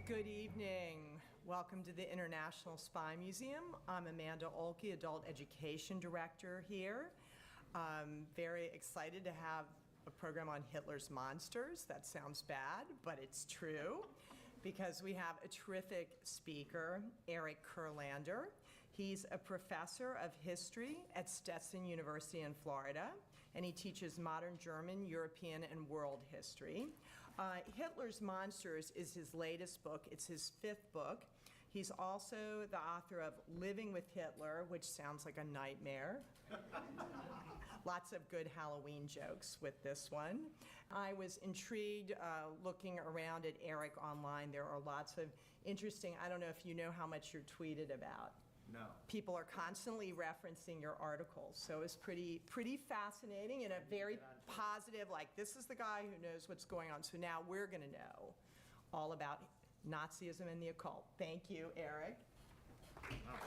Good evening. Welcome to the International Spy Museum. I'm Amanda Olke, Adult Education Director here. I'm very excited to have a program on Hitler's monsters. That sounds bad, but it's true, because we have a terrific speaker, Eric Kurlander. He's a professor of history at Stetson University in Florida, and he teaches modern German, European, and world history. Hitler's Monsters is his latest book. It's his 5th book. He's also the author of Living with Hitler, which sounds like a nightmare. Lots of good Halloween jokes with this one. I was intrigued looking around at Eric online. There are lots of interesting, I don't know if you know how much you're tweeted about. No. People are constantly referencing your articles, so it's pretty fascinating and a very positive, like, this is the guy who knows what's going on. So now we're going to know all about Nazism and the occult. Thank you, Eric. All right.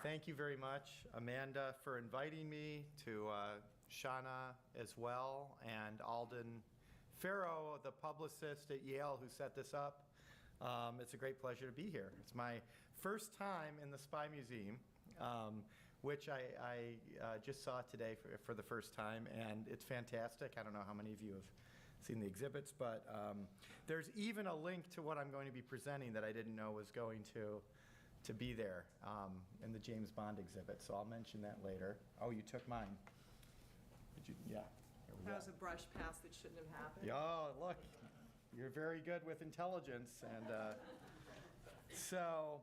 Thank you very much, Amanda, for inviting me, to Shauna as well, and Alden Farrow, the publicist at Yale who set this up. It's a great pleasure to be here. It's my first time in the Spy Museum, which I just saw today for the first time, and it's fantastic. I don't know how many of you have seen the exhibits, but there's even a link to what I'm going to be presenting that I didn't know was going to be there in the James Bond exhibit, so I'll mention that later. Oh, you took mine. Did you? Yeah. That was a brush pass that shouldn't have happened. Oh, look, you're very good with intelligence. And so,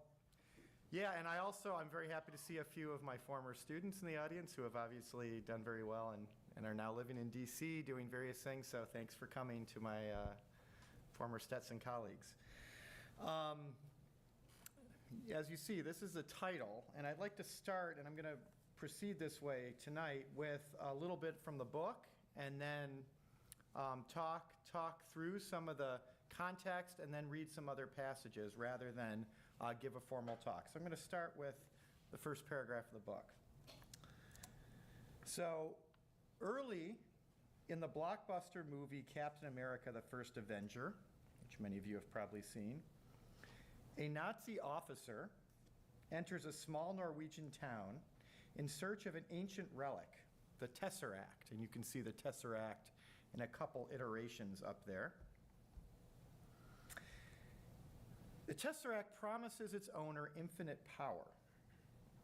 yeah, and I'm very happy to see a few of my former students in the audience who have obviously done very well and are now living in DC doing various things. So thanks for coming to my former Stetson colleagues. As you see, this is the title, and I'd like to start, and I'm going to proceed this way tonight with a little bit from the book, and then talk through some of the context, and then read some other passages rather than give a formal talk. So I'm going to start with the first paragraph of the book. So early in the blockbuster movie Captain America: The First Avenger, which many of you have probably seen, a Nazi officer enters a small Norwegian town in search of an ancient relic, the Tesseract, and you can see the Tesseract in a couple iterations up there. The Tesseract promises its owner infinite power.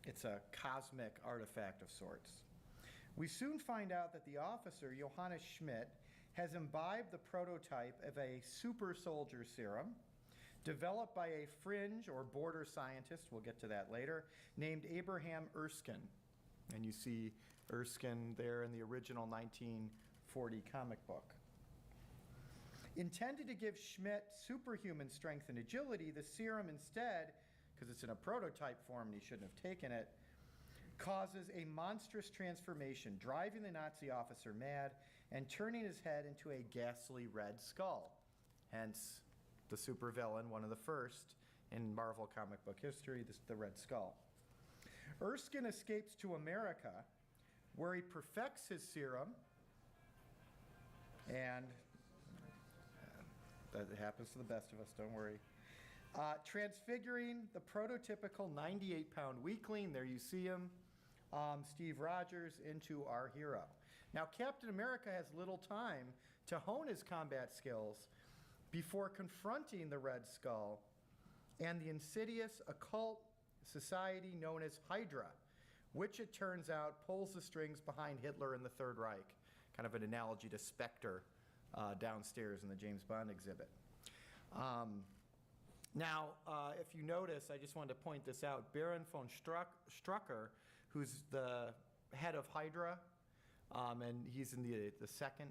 It's a cosmic artifact of sorts. We soon find out that the officer, Johannes Schmidt, has imbibed the prototype of a super soldier serum developed by a fringe or border scientist, we'll get to that later, named Abraham Erskine. And you see Erskine there in the original 1940 comic book. Intended to give Schmidt superhuman strength and agility, the serum instead, because it's in a prototype form and he shouldn't have taken it, causes a monstrous transformation, driving the Nazi officer mad and turning his head into a ghastly red skull. Hence, the supervillain, one of the first in Marvel comic book history, the Red Skull. Erskine escapes to America, where he perfects his serum, and that happens to the best of us, don't worry, transfiguring the prototypical 98-pound weakling, there you see him, Steve Rogers, into our hero. Now, Captain America has little time to hone his combat skills before confronting the Red Skull and the insidious occult society known as Hydra, which it turns out pulls the strings behind Hitler and the Third Reich, kind of an analogy to Spectre downstairs in the James Bond exhibit. Now, if you notice, I just wanted to point this out, Baron von Strucker, who's the head of Hydra, and he's in the second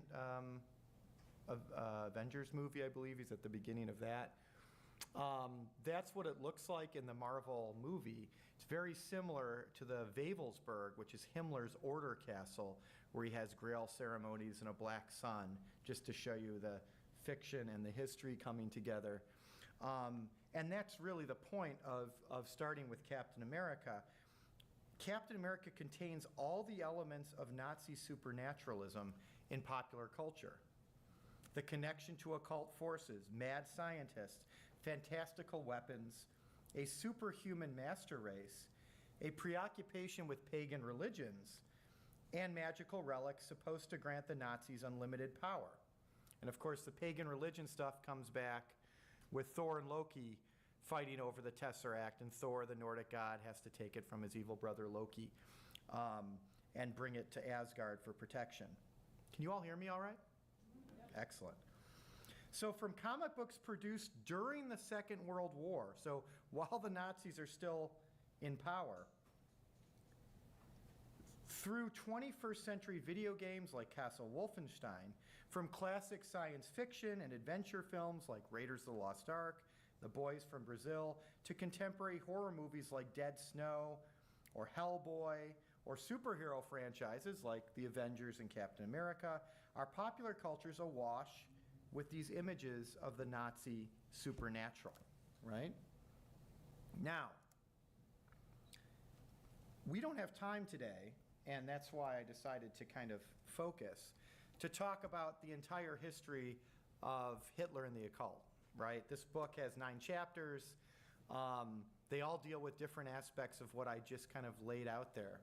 Avengers movie, I believe. He's at the beginning of that. That's what it looks like in the Marvel movie. It's very similar to the Wavelsburg, which is Himmler's order castle, where he has Grail ceremonies and a black sun, just to show you the fiction and the history coming together. And that's really the point of starting with Captain America. Captain America contains all the elements of Nazi supernaturalism in popular culture. the connection to occult forces, mad scientists, fantastical weapons, a superhuman master race, a preoccupation with pagan religions, and magical relics supposed to grant the Nazis unlimited power. And of course, the pagan religion stuff comes back with Thor and Loki fighting over the Tesseract, and Thor, the Nordic god, has to take it from his evil brother Loki and bring it to Asgard for protection. Can you all hear me all right? Yep. Excellent. So from comic books produced during the Second World War, so while the Nazis are still in power, through 21st century video games like Castle Wolfenstein, from classic science fiction and adventure films like Raiders of the Lost Ark, The Boys from Brazil, to contemporary horror movies like Dead Snow or Hellboy, or superhero franchises like the Avengers and Captain America, our popular culture is awash with these images of the Nazi supernatural, right? Now, we don't have time today, and that's why I decided to kind of focus, to talk about the entire history of Hitler and the occult, right? This book has 9 chapters. They all deal with different aspects of what I just kind of laid out there.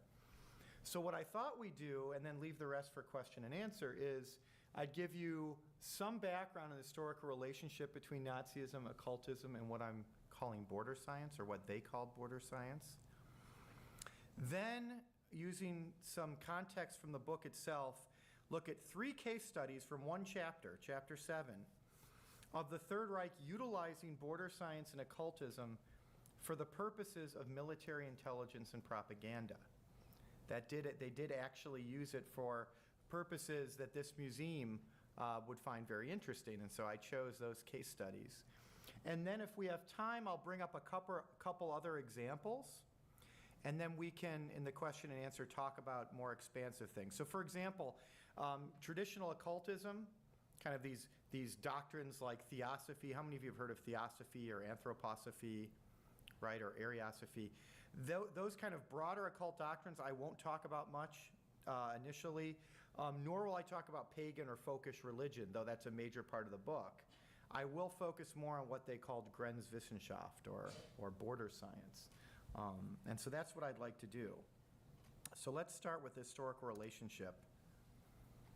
So what I thought we'd do, and then leave the rest for question and answer, is I'd give you some background on the historical relationship between Nazism, occultism, and what I'm calling border science, or what they called border science. Then, using some context from the book itself, look at 3 case studies from one chapter, chapter 7, of the Third Reich utilizing border science and occultism for the purposes of military intelligence and propaganda. They did actually use it for purposes that this museum would find very interesting, and so I chose those case studies. And then if we have time, I'll bring up a couple other examples, and then we can, in the question and answer, talk about more expansive things. So for example, traditional occultism, kind of these doctrines like theosophy. How many of you have heard of theosophy or anthroposophy, right, or Ariosophy? Those kind of broader occult doctrines I won't talk about much initially, nor will I talk about pagan or folkish religion, though that's a major part of the book. I will focus more on what they called Grenzwissenschaft, or border science. And so that's what I'd like to do. So let's start with the historical relationship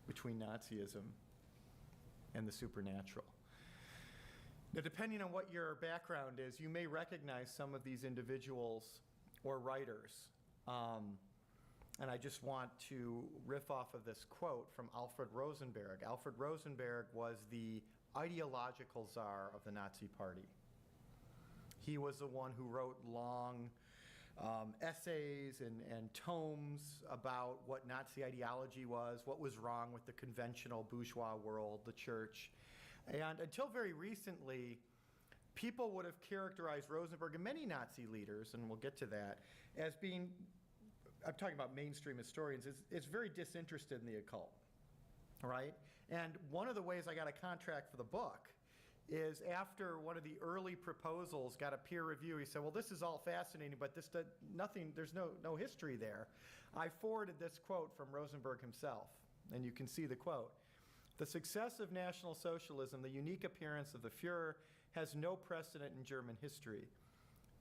between Nazism and the supernatural. Now, depending on what your background is, you may recognize some of these individuals or writers. And I just want to riff off of this quote from Alfred Rosenberg. Alfred Rosenberg was the ideological czar of the Nazi Party. He was the one who wrote long essays and tomes about what Nazi ideology was, what was wrong with the conventional bourgeois world, the church. And until very recently, people would have characterized Rosenberg and many Nazi leaders, and we'll get to that, as being, I'm talking about mainstream historians, is very disinterested in the occult, right? And one of the ways I got a contract for the book is after one of the early proposals got a peer review, he said, well, this is all fascinating, but this nothing, there's no history there. I forwarded this quote from Rosenberg himself, and you can see the quote. The success of National Socialism, the unique appearance of the Führer, has no precedent in German history.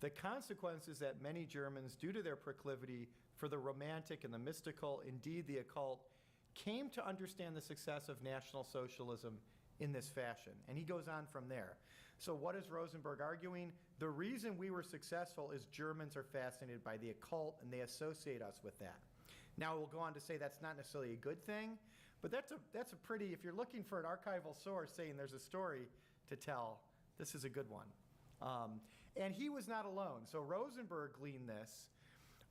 The consequence is that many Germans, due to their proclivity for the romantic and the mystical, indeed the occult, came to understand the success of National Socialism in this fashion. And he goes on from there. So what is Rosenberg arguing? The reason we were successful is Germans are fascinated by the occult, and they associate us with that. Now we'll go on to say that's not necessarily a good thing, but that's a pretty, if you're looking for an archival source saying there's a story to tell, this is a good one. And he was not alone. So Rosenberg gleaned this.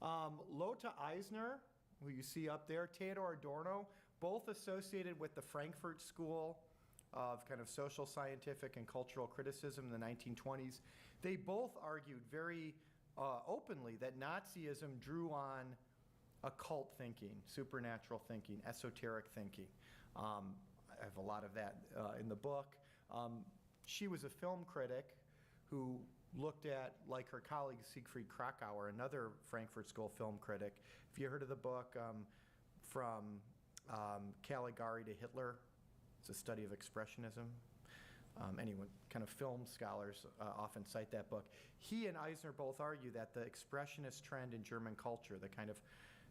Lothar Eisner, who you see up there, Theodor Adorno, both associated with the Frankfurt School of kind of social, scientific, and cultural criticism in the 1920s. They both argued very openly that Nazism drew on occult thinking, supernatural thinking, esoteric thinking. I have a lot of that in the book. She was a film critic who looked at, like her colleague Siegfried Krakauer, another Frankfurt School film critic. If you heard of the book From Caligari to Hitler, It's a study of expressionism. Anyone, kind of film scholars often cite that book. He and Eisner both argue that the expressionist trend in German culture, the kind of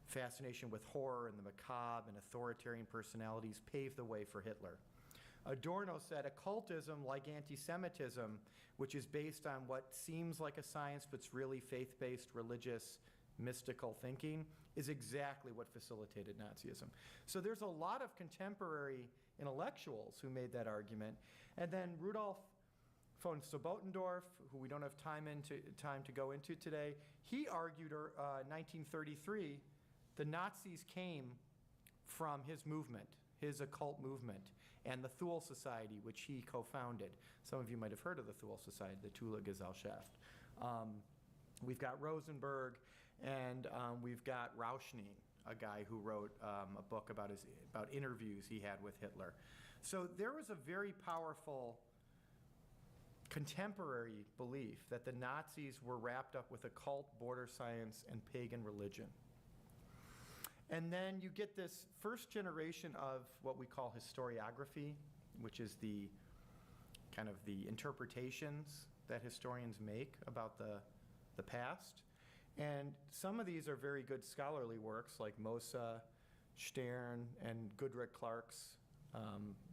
fascination with horror and the macabre and authoritarian personalities, paved the way for Hitler. Adorno said, occultism, like anti-Semitism, which is based on what seems like a science but it's really faith-based, religious, mystical thinking, is exactly what facilitated Nazism. So there's a lot of contemporary intellectuals who made that argument. And then Rudolf von Sobotendorf, who we don't have time to go into today, he argued in 1933 the Nazis came from his movement, his occult movement, and the Thule Society, which he co-founded. Some of you might have heard of the Thule Society, the Thule Gesellschaft. We've got Rosenberg, and we've got Rauschning, a guy who wrote a book about interviews he had with Hitler. So there was a very powerful contemporary belief that the Nazis were wrapped up with occult, border science, and pagan religion. And then you get this first generation of what we call historiography, which is the kind of the interpretations that historians make about the past. And some of these are very good scholarly works, like Mosa, Stern, and Goodrich Clark's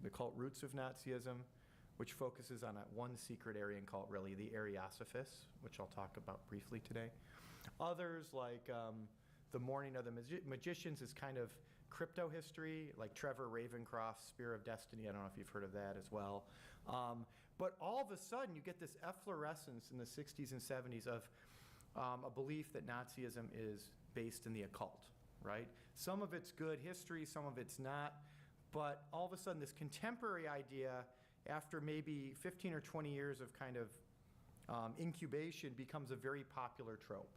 The Cult Roots of Nazism, which focuses on one secret Aryan cult, really, the Ariosophists, which I'll talk about briefly today. Others, like The Mourning of the Magicians, is kind of crypto history, like Trevor Ravencroft's Spear of Destiny. I don't know if you've heard of that as well. But all of a sudden, you get this efflorescence in the 60s and 70s of a belief that Nazism is based in the occult, right? Some of it's good history, some of it's not. But all of a sudden, this contemporary idea, after maybe 15 or 20 years of kind of incubation, becomes a very popular trope.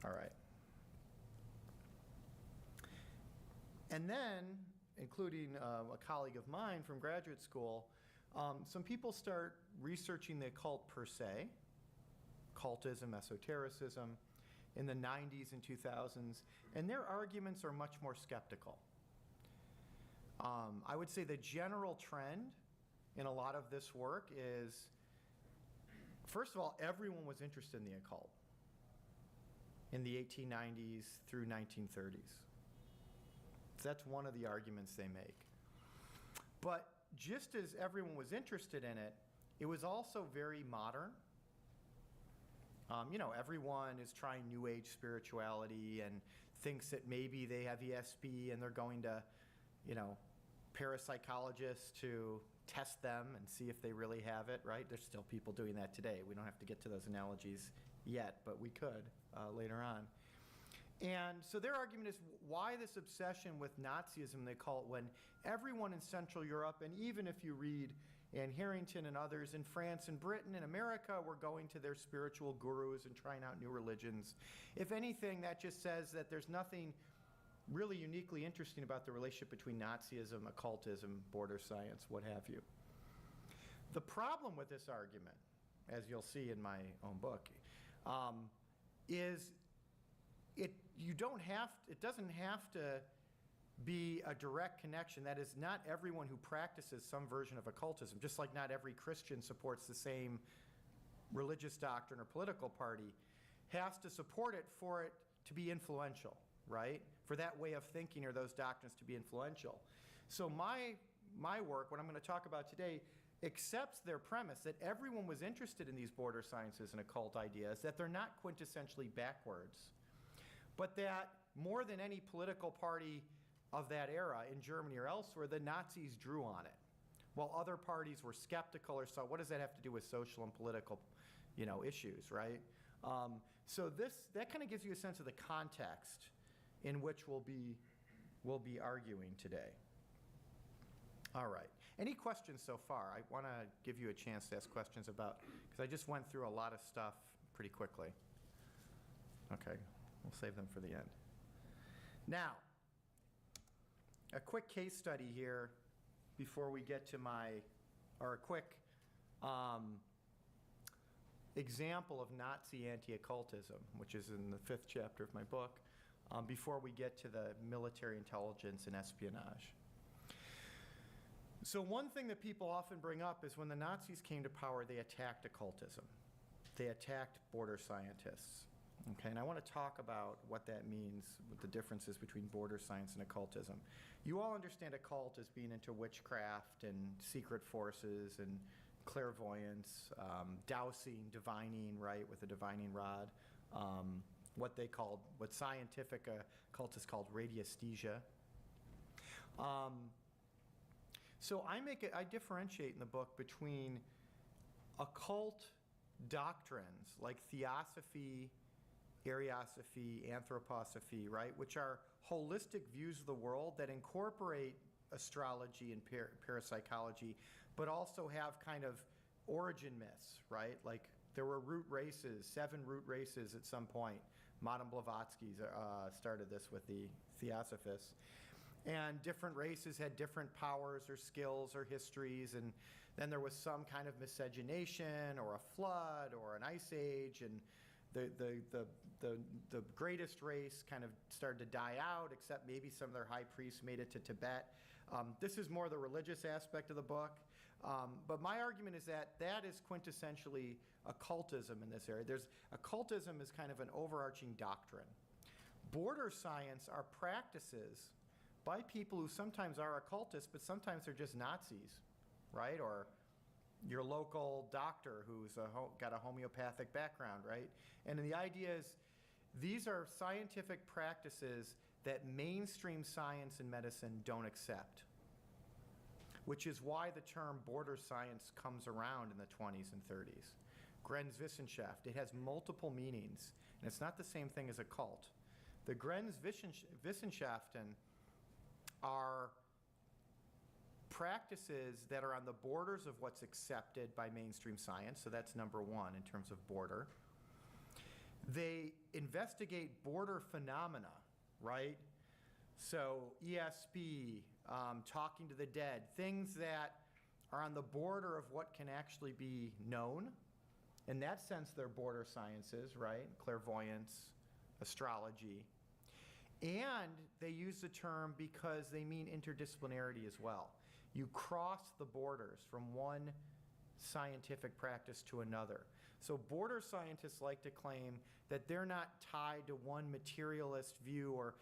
All right. And then, including a colleague of mine from graduate school, some people start researching the occult per se, occultism, esotericism, in the 90s and 2000s, and their arguments are much more skeptical. I would say the general trend in a lot of this work is, first of all, everyone was interested in the occult in the 1890s through 1930s. So that's one of the arguments they make. But just as everyone was interested in it, it was also very modern. Everyone is trying New Age spirituality and thinks that maybe they have ESP and they're going to, parapsychologists to test them and see if they really have it, right? There's still people doing that today. We don't have to get to those analogies yet, but we could later on. And so their argument is, why this obsession with Nazism, they call it, when everyone in Central Europe, and even if you read Anne Harrington and others in France and Britain and America, were going to their spiritual gurus and trying out new religions. If anything, that just says that there's nothing really uniquely interesting about the relationship between Nazism, occultism, border science, what have you. The problem with this argument, as you'll see in my own book, is it doesn't have to be a direct connection. That is, not everyone who practices some version of occultism, just like not every Christian supports the same religious doctrine or political party, has to support it for it to be influential, right? For that way of thinking or those doctrines to be influential. So my work, what I'm going to talk about today, accepts their premise that everyone was interested in these border sciences and occult ideas, that they're not quintessentially backwards, but that more than any political party of that era in Germany or elsewhere, the Nazis drew on it, while other parties were skeptical or what does that have to do with social and political, issues, right? So that kind of gives you a sense of the context in which we'll be arguing today. All right. Any questions so far? I want to give you a chance to ask questions about, because I just went through a lot of stuff pretty quickly. Okay, we'll save them for the end. Now, a quick case study here before we get to a quick example of Nazi anti-occultism, which is in the 5th chapter of my book, before we get to the military intelligence and espionage. So one thing that people often bring up is when the Nazis came to power, they attacked occultism. They attacked border scientists. Okay, and I want to talk about what that means, what the differences between border science and occultism. You all understand occult as being into witchcraft and secret forces and clairvoyance, dowsing, divining, right, with a divining rod. What scientific occultists called radiesthesia. So I differentiate in the book between occult doctrines like theosophy, Ariosophy, anthroposophy, right, which are holistic views of the world that incorporate astrology and parapsychology, but also have kind of origin myths, right? Like there were root races, 7 root races at some point. Madame Blavatsky started this with the Theosophists. And different races had different powers or skills or histories, and then there was some kind of miscegenation or a flood or an ice age, and the greatest race kind of started to die out, except maybe some of their high priests made it to Tibet. This is more the religious aspect of the book. But my argument is that is quintessentially occultism in this area. Occultism is kind of an overarching doctrine. Border science are practices by people who sometimes are occultists, but sometimes they're just Nazis, right? Or your local doctor who's got a homeopathic background, right? And the idea is these are scientific practices that mainstream science and medicine don't accept, which is why the term border science comes around in the 20s and 30s. Grenzwissenschaft, it has multiple meanings, and it's not the same thing as a cult. The Grenzwissenschaften are practices that are on the borders of what's accepted by mainstream science, so that's number one in terms of border. They investigate border phenomena, right? So ESP, talking to the dead, things that are on the border of what can actually be known. In that sense, they're border sciences, right? Clairvoyance, astrology. And they use the term because they mean interdisciplinarity as well. You cross the borders from one scientific practice to another. So border scientists like to claim that they're not tied to one materialist view or,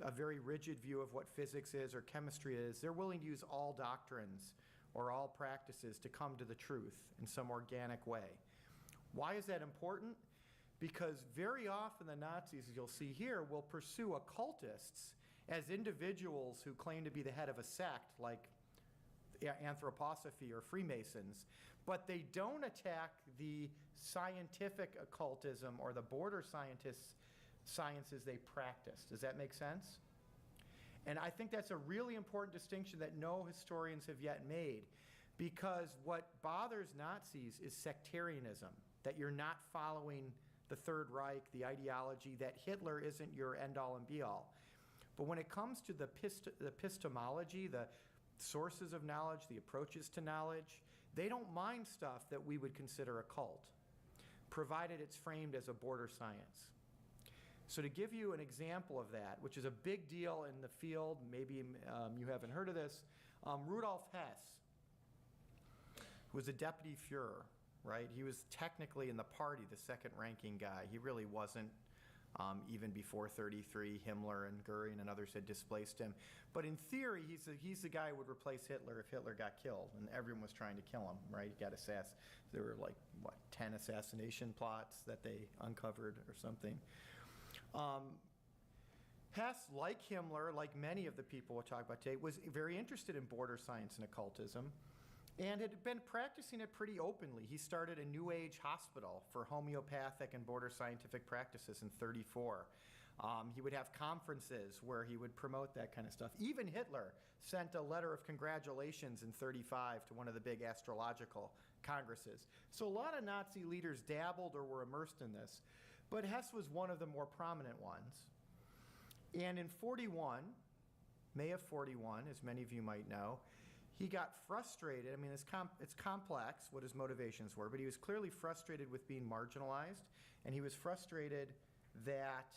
a very rigid view of what physics is or chemistry is. They're willing to use all doctrines or all practices to come to the truth in some organic way. Why is that important? Because very often the Nazis, as you'll see here, will pursue occultists as individuals who claim to be the head of a sect, like anthroposophy or Freemasons, but they don't attack the scientific occultism or the border sciences they practice. Does that make sense? And I think that's a really important distinction that no historians have yet made, because what bothers Nazis is sectarianism, that you're not following the Third Reich, the ideology, that Hitler isn't your end-all and be-all. But when it comes to the epistemology, the sources of knowledge, the approaches to knowledge, they don't mind stuff that we would consider occult, provided it's framed as a border science. So to give you an example of that, which is a big deal in the field, maybe you haven't heard of this, Rudolf Hess, who was a deputy Fuhrer, right? He was technically in the party the second-ranking guy. He really wasn't. Even before 33, Himmler and Goering and others had displaced him. But in theory, he's the guy who would replace Hitler if Hitler got killed, and everyone was trying to kill him, right? He got assassinated. There were 10 assassination plots that they uncovered or something. Hess, like Himmler, like many of the people we'll talk about today, was very interested in border science and occultism, and had been practicing it pretty openly. He started a New Age hospital for homeopathic and border scientific practices in 1934. He would have conferences where he would promote that kind of stuff. Even Hitler sent a letter of congratulations in 1935 to one of the big astrological congresses. So a lot of Nazi leaders dabbled or were immersed in this, but Hess was one of the more prominent ones. And in 1941, May of 1941, as many of you might know, he got frustrated. I mean, it's complex what his motivations were, but he was clearly frustrated with being marginalized, and he was frustrated that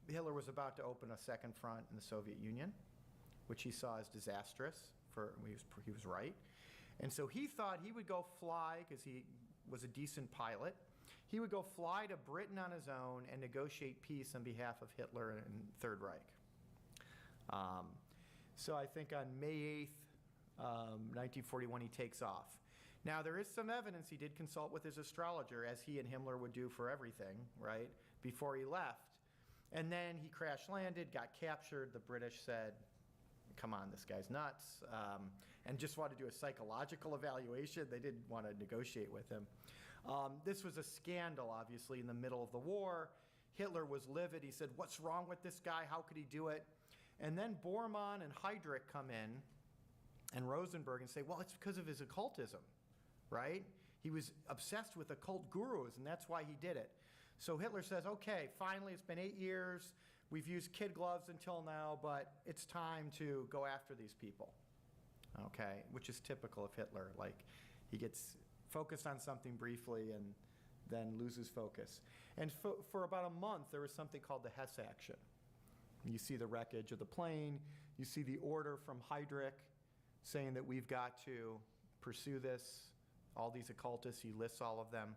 Hitler was about to open a second front in the Soviet Union, which he saw as disastrous. He was right. And so he thought he would go fly, because he was a decent pilot, he would go fly to Britain on his own and negotiate peace on behalf of Hitler and Third Reich. So I think on May 8th, 1941, he takes off. Now, there is some evidence he did consult with his astrologer, as he and Himmler would do for everything, right, before he left. And then he crash-landed, got captured. The British said, come on, this guy's nuts, and just wanted to do a psychological evaluation. They didn't want to negotiate with him. This was a scandal, obviously, in the middle of the war. Hitler was livid. He said, what's wrong with this guy? How could he do it? And then Bormann and Heydrich come in, and Rosenberg, and say, well, it's because of his occultism, right? He was obsessed with occult gurus, and that's why he did it. So Hitler says, okay, finally, it's been 8 years. We've used kid gloves until now, but it's time to go after these people, okay? Which is typical of Hitler. Like, he gets focused on something briefly and then loses focus. And for about a month, there was something called the Hess Action. You see the wreckage of the plane. You see the order from Heydrich saying that we've got to pursue this, all these occultists. He lists all of them.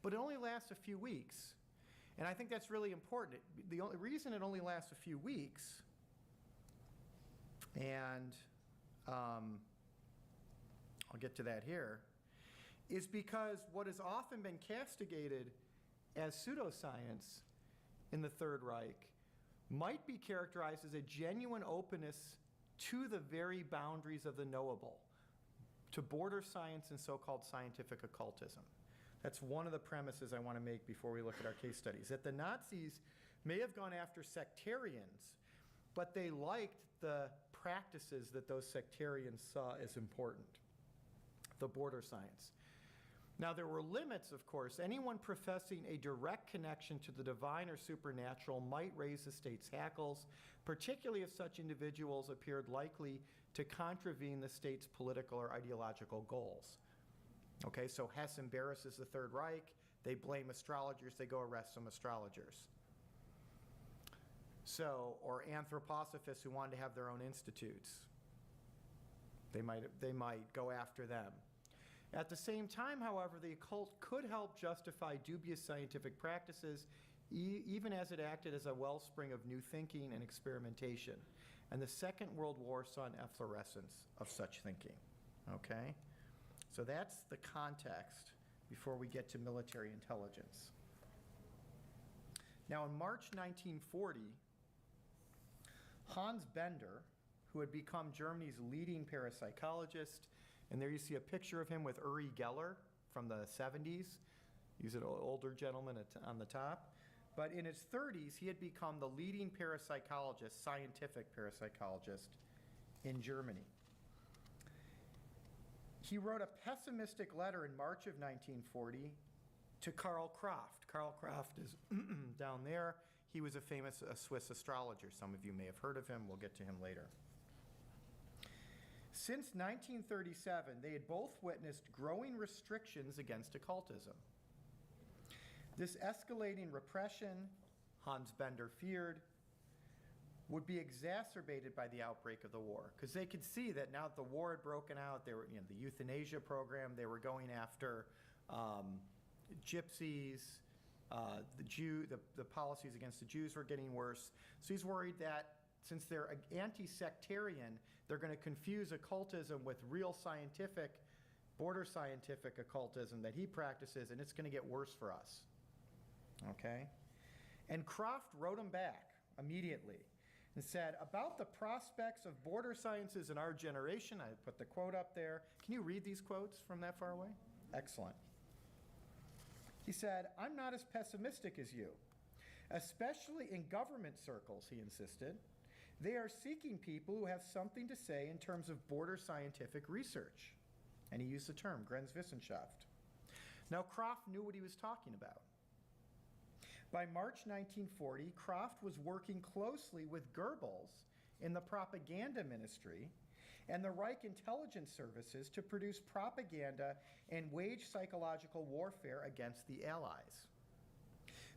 But it only lasts a few weeks. And I think that's really important. The only reason it only lasts a few weeks, and I'll get to that here, is because what has often been castigated as pseudoscience in the Third Reich might be characterized as a genuine openness to the very boundaries of the knowable, to border science and so-called scientific occultism. That's one of the premises I want to make before we look at our case studies, that the Nazis may have gone after sectarians, but they liked the practices that those sectarians saw as important, the border science. Now, there were limits, of course. Anyone professing a direct connection to the divine or supernatural might raise the state's hackles, particularly if such individuals appeared likely to contravene the state's political or ideological goals. Okay, so Hess embarrasses the Third Reich. They blame astrologers. They go arrest some astrologers. So, or anthroposophists who wanted to have their own institutes. They might go after them. At the same time, however, the occult could help justify dubious scientific practices, even as it acted as a wellspring of new thinking and experimentation. And the Second World War saw an efflorescence of such thinking. Okay? So that's the context before we get to military intelligence. Now, in March 1940, Hans Bender, who had become Germany's leading parapsychologist, and there you see a picture of him with Uri Geller from the 70s. He's an older gentleman on the top. But in his 30s, he had become the leading parapsychologist, scientific parapsychologist in Germany. He wrote a pessimistic letter in March of 1940 to Karl Kraft. Karl Kraft is down there. He was a famous Swiss astrologer. Some of you may have heard of him. We'll get to him later. Since 1937, they had both witnessed growing restrictions against occultism. This escalating repression, Hans Bender feared, would be exacerbated by the outbreak of the war, because they could see that now that the war had broken out, there were, the euthanasia program, they were going after gypsies, the policies against the Jews were getting worse. So he's worried that since they're anti-sectarian, they're going to confuse occultism with real scientific, border scientific occultism that he practices, and it's going to get worse for us. Okay? And Kraft wrote him back immediately and said, about the prospects of border sciences in our generation, I put the quote up there. Can you read these quotes from that far away? Excellent. He said, I'm not as pessimistic as you, especially in government circles, he insisted. They are seeking people who have something to say in terms of border scientific research. And he used the term, Grenzwissenschaft. Now, Kraft knew what he was talking about. By March 1940, Kraft was working closely with Goebbels in the propaganda ministry and the Reich intelligence services to produce propaganda and wage psychological warfare against the Allies.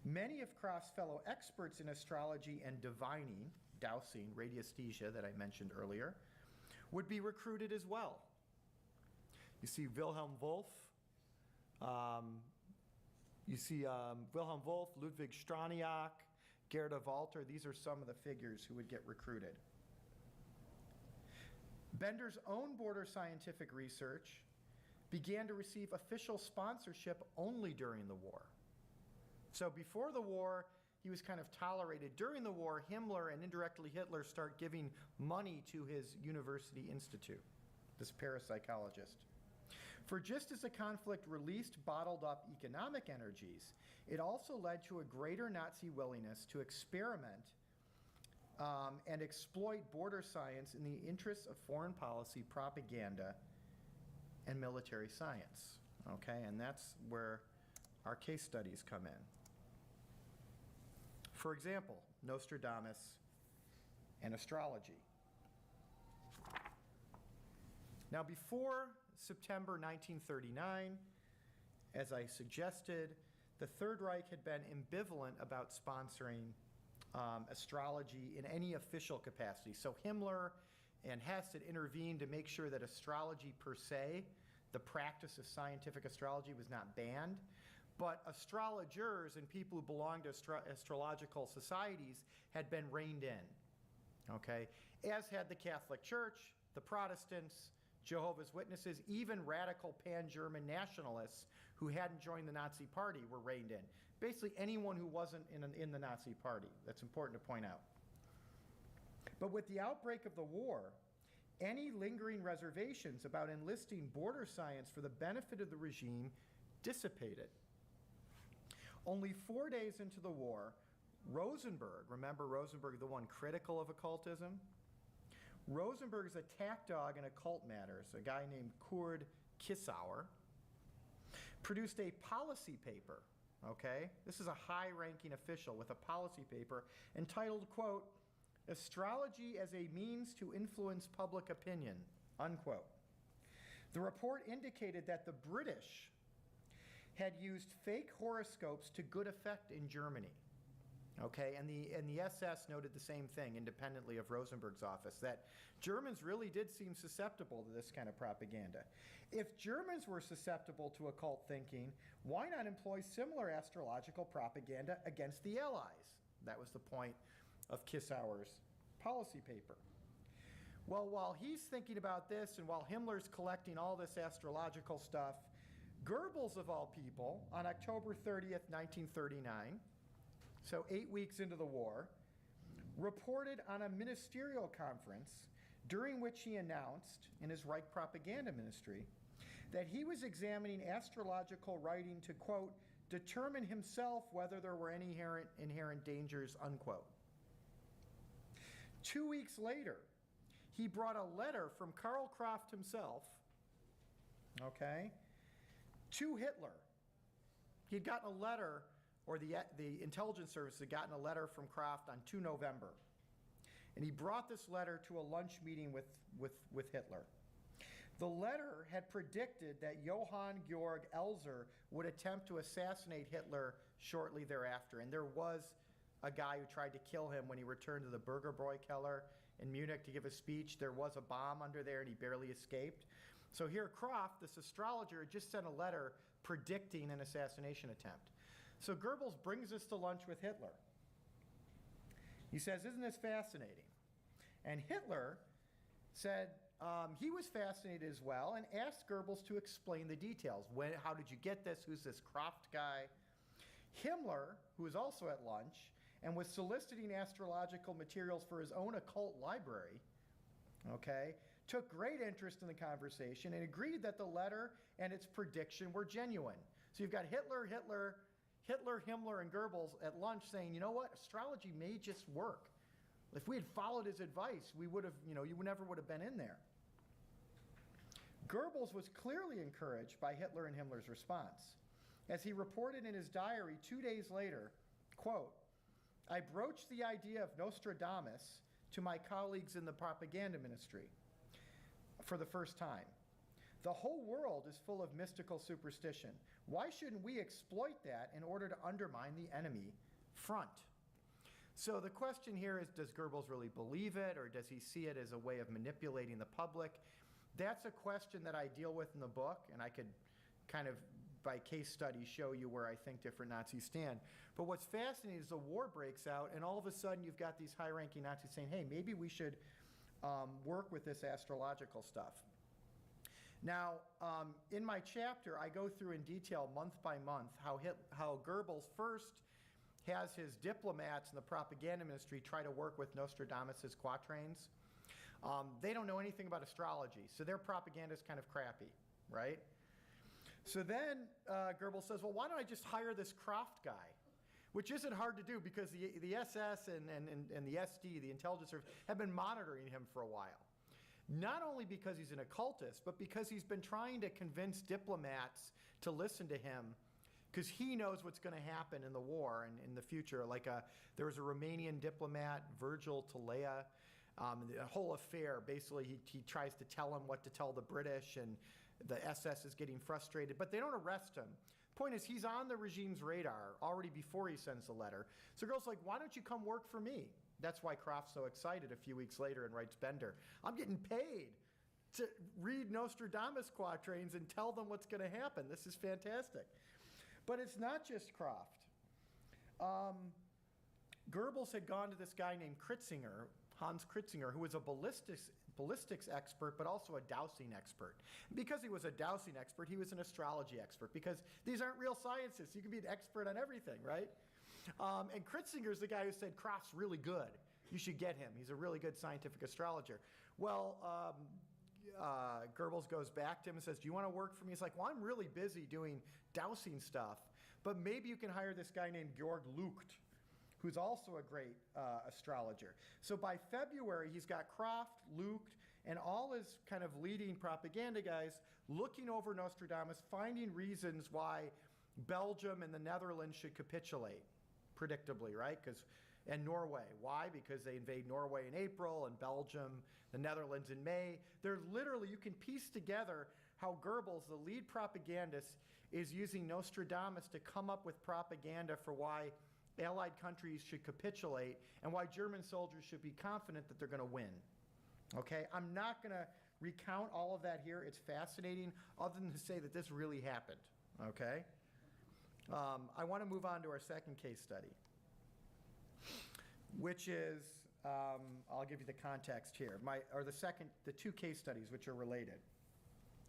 Many of Croft's fellow experts in astrology and divining, dowsing, radiesthesia that I mentioned earlier, would be recruited as well. You see Wilhelm Wolff, Ludwig Straniak, Gerda Walter. These are some of the figures who would get recruited. Bender's own border scientific research began to receive official sponsorship only during the war. So before the war, he was kind of tolerated. During the war, Himmler and indirectly Hitler start giving money to his university institute, this parapsychologist. For just as the conflict released bottled up economic energies, it also led to a greater Nazi willingness to experiment and exploit border science in the interests of foreign policy, propaganda, and military science. Okay, and that's where our case studies come in. For example, Nostradamus and astrology. Now, before September 1939, as I suggested, the Third Reich had been ambivalent about sponsoring astrology in any official capacity. So Himmler and Hess had intervened to make sure that astrology per se, the practice of scientific astrology, was not banned. But astrologers and people who belonged to astrological societies had been reined in, okay? As had the Catholic Church, the Protestants, Jehovah's Witnesses, even radical pan-German nationalists who hadn't joined the Nazi Party were reined in. Basically anyone who wasn't in the Nazi Party. That's important to point out. But with the outbreak of the war, any lingering reservations about enlisting border science for the benefit of the regime dissipated. Only 4 days into the war, Rosenberg, remember Rosenberg, the one critical of occultism? Rosenberg is a tack dog in occult matters, a guy named Kurt Kissauer, produced a policy paper, okay? This is a high-ranking official with a policy paper entitled, quote, "Astrology as a Means to Influence Public Opinion," unquote. The report indicated that the British had used fake horoscopes to good effect in Germany. Okay, and the SS noted the same thing independently of Rosenberg's office, that Germans really did seem susceptible to this kind of propaganda. If Germans were susceptible to occult thinking, why not employ similar astrological propaganda against the Allies? That was the point of Kissauer's policy paper. Well, while he's thinking about this and while Himmler's collecting all this astrological stuff, Goebbels, of all people, on October 30th, 1939, so 8 weeks into the war, reported on a ministerial conference during which he announced in his Reich propaganda ministry that he was examining astrological writing to, quote, "determine himself whether there were any inherent dangers," unquote. 2 weeks later, he brought a letter from Karl Kraft himself, okay, to Hitler. He'd gotten a letter, or the intelligence service had gotten a letter from Kraft on 2 November. And he brought this letter to a lunch meeting with Hitler. The letter had predicted that Johann Georg Elser would attempt to assassinate Hitler shortly thereafter. And there was a guy who tried to kill him when he returned to the Bürgerbräu Keller in Munich to give a speech. There was a bomb under there and he barely escaped. So here Kraft, this astrologer, had just sent a letter predicting an assassination attempt. So Goebbels brings us to lunch with Hitler. He says, "Isn't this fascinating?" And Hitler said he was fascinated as well and asked Goebbels to explain the details. How did you get this? Who's this Kraft guy? Himmler, who was also at lunch and was soliciting astrological materials for his own occult library, okay, took great interest in the conversation and agreed that the letter and its prediction were genuine. So you've got Hitler, Himmler, and Goebbels at lunch saying, you know what, astrology may just work. If we had followed his advice, we would have, you never would have been in there. Goebbels was clearly encouraged by Hitler and Himmler's response. As he reported in his diary 2 days later, quote, "I broached the idea of Nostradamus to my colleagues in the propaganda ministry for the first time. The whole world is full of mystical superstition. Why shouldn't we exploit that in order to undermine the enemy front? So the question here is, does Goebbels really believe it, or does he see it as a way of manipulating the public? That's a question that I deal with in the book, and I could kind of, by case study, show you where I think different Nazis stand. But what's fascinating is the war breaks out, and all of a sudden you've got these high-ranking Nazis saying, hey, maybe we should work with this astrological stuff. Now, in my chapter, I go through in detail, month by month, how Goebbels first has his diplomats in the propaganda ministry try to work with Nostradamus' quatrains. They don't know anything about astrology, so their propaganda is kind of crappy, right? So then Goebbels says, well, why don't I just hire this Kraft guy? Which isn't hard to do because the SS and the SD, the intelligence service, have been monitoring him for a while. Not only because he's an occultist, but because he's been trying to convince diplomats to listen to him, because he knows what's going to happen in the war and in the future. Like there was a Romanian diplomat, Virgil Talea. The whole affair, basically, he tries to tell him what to tell the British, and the SS is getting frustrated, but they don't arrest him. Point is, he's on the regime's radar already before he sends the letter. So Goebbels like, why don't you come work for me? That's why Kraft's so excited a few weeks later and writes Bender, I'm getting paid to read Nostradamus quatrains and tell them what's going to happen. This is fantastic. But it's not just Kraft. Goebbels had gone to this guy named Kritzinger, Hans Kritzinger, who was a ballistics expert, but also a dowsing expert. Because he was a dowsing expert, he was an astrology expert, because these aren't real sciences. You can be an expert on everything, right? And Kritzinger's the guy who said, Kraft's really good. You should get him. He's a really good scientific astrologer. Well, Goebbels goes back to him and says, do you want to work for me? He's like, well, I'm really busy doing dowsing stuff, but maybe you can hire this guy named Georg Lucht, who's also a great astrologer. So by February, he's got Kraft, Lucht, and all his kind of leading propaganda guys looking over Nostradamus, finding reasons why Belgium and the Netherlands should capitulate, predictably, right? And Norway. Why? Because they invade Norway in April and Belgium, the Netherlands in May. They're literally, you can piece together how Goebbels, the lead propagandist, is using Nostradamus to come up with propaganda for why Allied countries should capitulate and why German soldiers should be confident that they're going to win. Okay? I'm not going to recount all of that here. It's fascinating, other than to say that this really happened. Okay? I want to move on to our second case study, which is, I'll give you the context here. The two case studies which are related.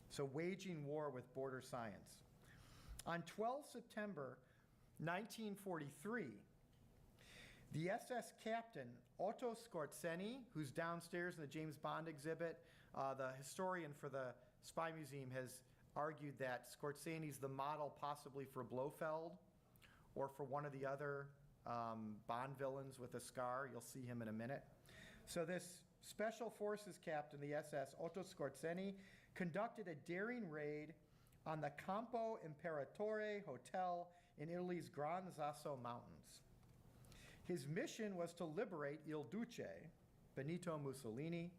So, waging war with border science. On 12 September 1943, the SS captain Otto Skorzeny, who's downstairs in the James Bond exhibit, the historian for the Spy Museum has argued that Skorzeny's the model possibly for Blofeld or for one of the other Bond villains with a scar. You'll see him in a minute. So this Special Forces captain, the SS, Otto Skorzeny, conducted a daring raid on the Campo Imperatore Hotel in Italy's Gran Sasso Mountains. His mission was to liberate Il Duce, Benito Mussolini,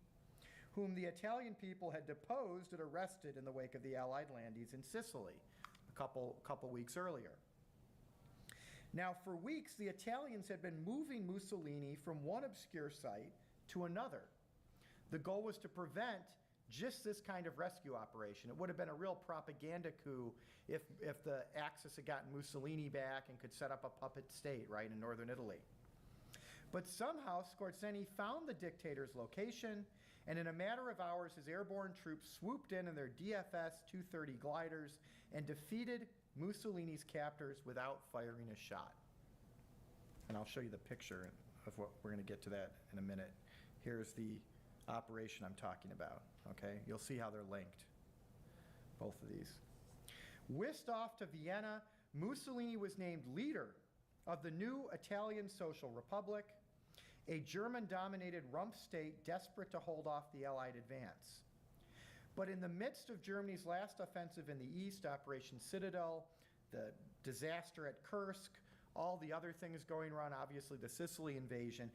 whom the Italian people had deposed and arrested in the wake of the Allied landings in Sicily a couple weeks earlier. Now, for weeks, the Italians had been moving Mussolini from one obscure site to another. The goal was to prevent just this kind of rescue operation. It would have been a real propaganda coup if the Axis had gotten Mussolini back and could set up a puppet state, right, in northern Italy. But somehow, Skorzeny found the dictator's location, and in a matter of hours, his airborne troops swooped in their DFS-230 gliders and defeated Mussolini's captors without firing a shot. And I'll show you the picture of what we're going to get to that in a minute. Here's the operation I'm talking about, okay? You'll see how they're linked, both of these. Whisked off to Vienna, Mussolini was named leader of the new Italian Social Republic, a German-dominated rump state desperate to hold off the Allied advance. But in the midst of Germany's last offensive in the east, Operation Citadel, the disaster at Kursk, all the other things going on, obviously the Sicily invasion.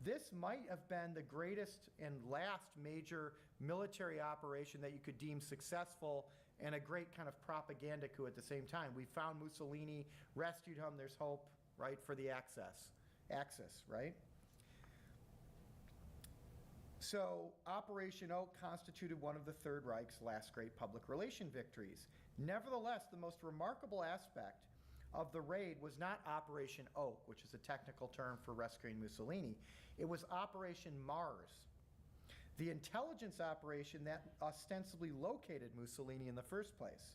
This might have been the greatest and last major military operation that you could deem successful and a great kind of propaganda coup at the same time. We found Mussolini, rescued him, there's hope, right, for the Axis, right? So Operation Oak constituted one of the Third Reich's last great public relation victories. Nevertheless, the most remarkable aspect of the raid was not Operation Oak, which is a technical term for rescuing Mussolini. It was Operation Mars, the intelligence operation that ostensibly located Mussolini in the first place.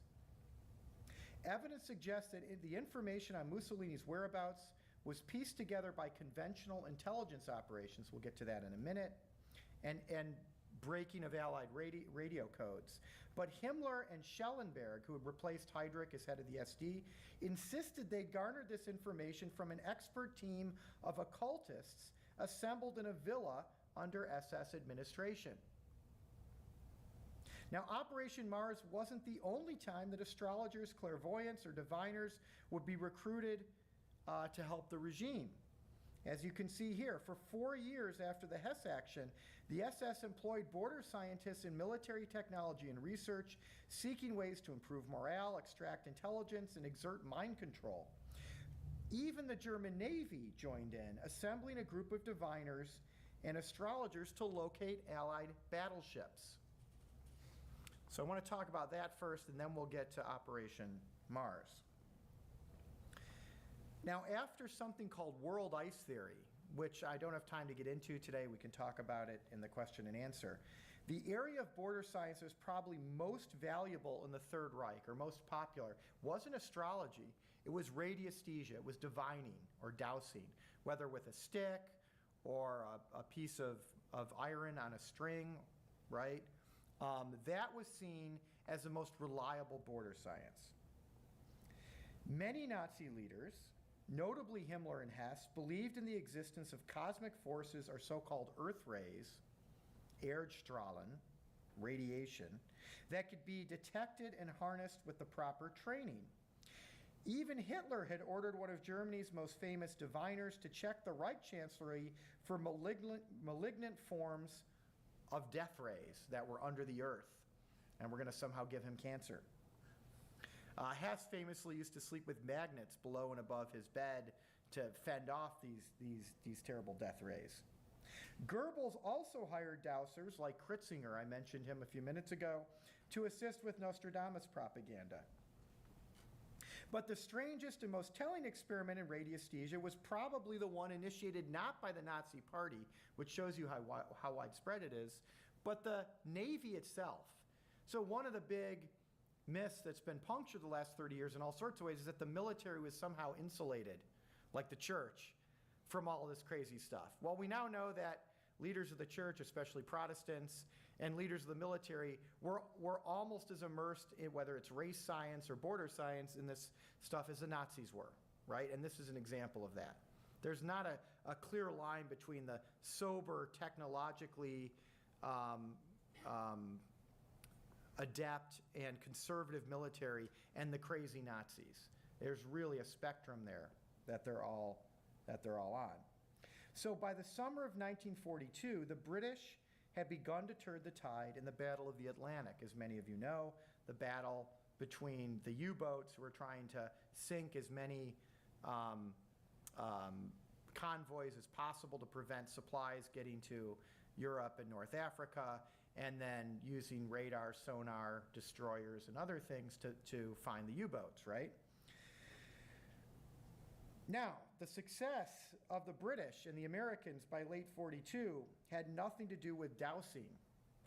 Evidence suggests that the information on Mussolini's whereabouts was pieced together by conventional intelligence operations, we'll get to that in a minute, and breaking of Allied radio codes. But Himmler and Schellenberg, who had replaced Heydrich as head of the SD, insisted they garnered this information from an expert team of occultists assembled in a villa under SS administration. Now, Operation Mars wasn't the only time that astrologers, clairvoyants, or diviners would be recruited to help the regime. As you can see here, for 4 years after the Hess action, the SS employed border scientists in military technology and research, seeking ways to improve morale, extract intelligence, and exert mind control. Even the German Navy joined in, assembling a group of diviners and astrologers to locate Allied battleships. So I want to talk about that first, and then we'll get to Operation Mars. Now, after something called world ice theory, which I don't have time to get into today, we can talk about it in the question and answer, the area of border science that was probably most valuable in the Third Reich, or most popular, wasn't astrology, it was radiesthesia, it was divining or dowsing, whether with a stick or a piece of iron on a string, right? That was seen as the most reliable border science. Many Nazi leaders, notably Himmler and Hess, believed in the existence of cosmic forces or so-called earth rays, Erdstrahlen, radiation, that could be detected and harnessed with the proper training. Even Hitler had ordered one of Germany's most famous diviners to check the Reich Chancellery for malignant forms of death rays that were under the earth, and we're going to somehow give him cancer. Hess famously used to sleep with magnets below and above his bed to fend off these terrible death rays. Goebbels also hired dowsers like Kritzinger, I mentioned him a few minutes ago, to assist with Nostradamus propaganda. But the strangest and most telling experiment in radiesthesia was probably the one initiated not by the Nazi Party, which shows you how widespread it is, but the Navy itself. So one of the big myths that's been punctured the last 30 years in all sorts of ways is that the military was somehow insulated, like the church, from all of this crazy stuff. Well, we now know that leaders of the church, especially Protestants, and leaders of the military were almost as immersed in whether it's race science or border science in this stuff as the Nazis were, right? And this is an example of that. There's not a clear line between the sober, technologically adept and conservative military and the crazy Nazis. There's really a spectrum there that they're all on. So by the summer of 1942, the British had begun to turn the tide in the Battle of the Atlantic. As many of you know, the battle between the U-boats who were trying to sink as many convoys as possible to prevent supplies getting to Europe and North Africa, and then using radar, sonar, destroyers, and other things to find the U-boats, right? Now, the success of the British and the Americans by late 42 had nothing to do with dowsing,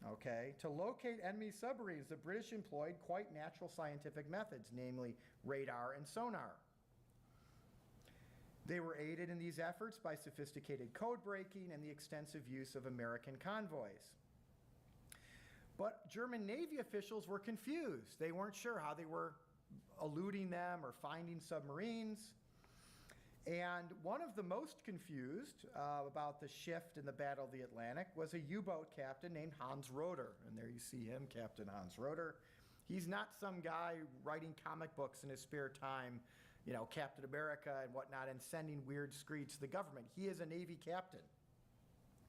okay? To locate enemy submarines, the British employed quite natural scientific methods, namely radar and sonar. They were aided in these efforts by sophisticated code breaking and the extensive use of American convoys. But German Navy officials were confused. They weren't sure how they were eluding them or finding submarines. And one of the most confused about the shift in the Battle of the Atlantic was a U-boat captain named Hans Roeder. And there you see him, Captain Hans Roeder. He's not some guy writing comic books in his spare time, Captain America and whatnot and sending weird screeds to the government. He is a Navy captain,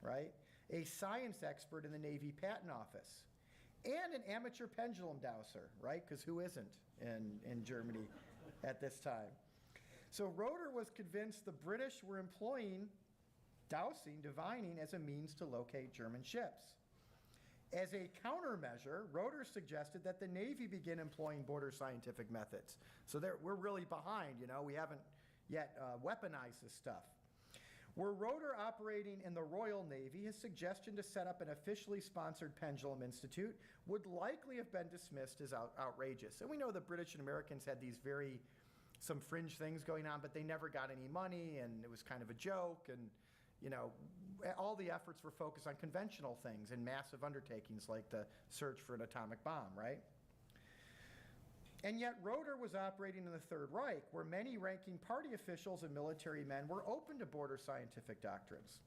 right? A science expert in the Navy Patent Office, and an amateur pendulum dowser, right? Because who isn't in Germany at this time? So Roeder was convinced the British were employing dowsing, divining, as a means to locate German ships. As a countermeasure, Roeder suggested that the Navy begin employing border scientific methods. So we're really behind, we haven't yet weaponized this stuff. Were Roeder operating in the Royal Navy, his suggestion to set up an officially sponsored pendulum institute would likely have been dismissed as outrageous. And we know the British and Americans had some fringe things going on, but they never got any money, and it was kind of a joke, and all the efforts were focused on conventional things and massive undertakings like the search for an atomic bomb, right? And yet Roeder was operating in the Third Reich, where many ranking party officials and military men were open to border scientific doctrines.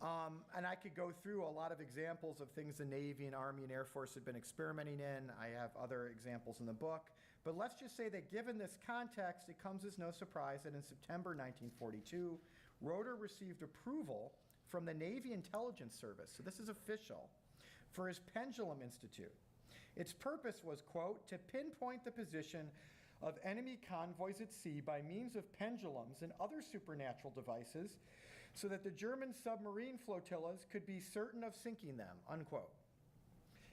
And I could go through a lot of examples of things the Navy and Army and Air Force had been experimenting in. I have other examples in the book. But let's just say that given this context, it comes as no surprise that in September 1942, Roeder received approval from the Navy Intelligence Service, so this is official, for his Pendulum Institute. Its purpose was, quote, to pinpoint the position of enemy convoys at sea by means of pendulums and other supernatural devices so that the German submarine flotillas could be certain of sinking them, unquote.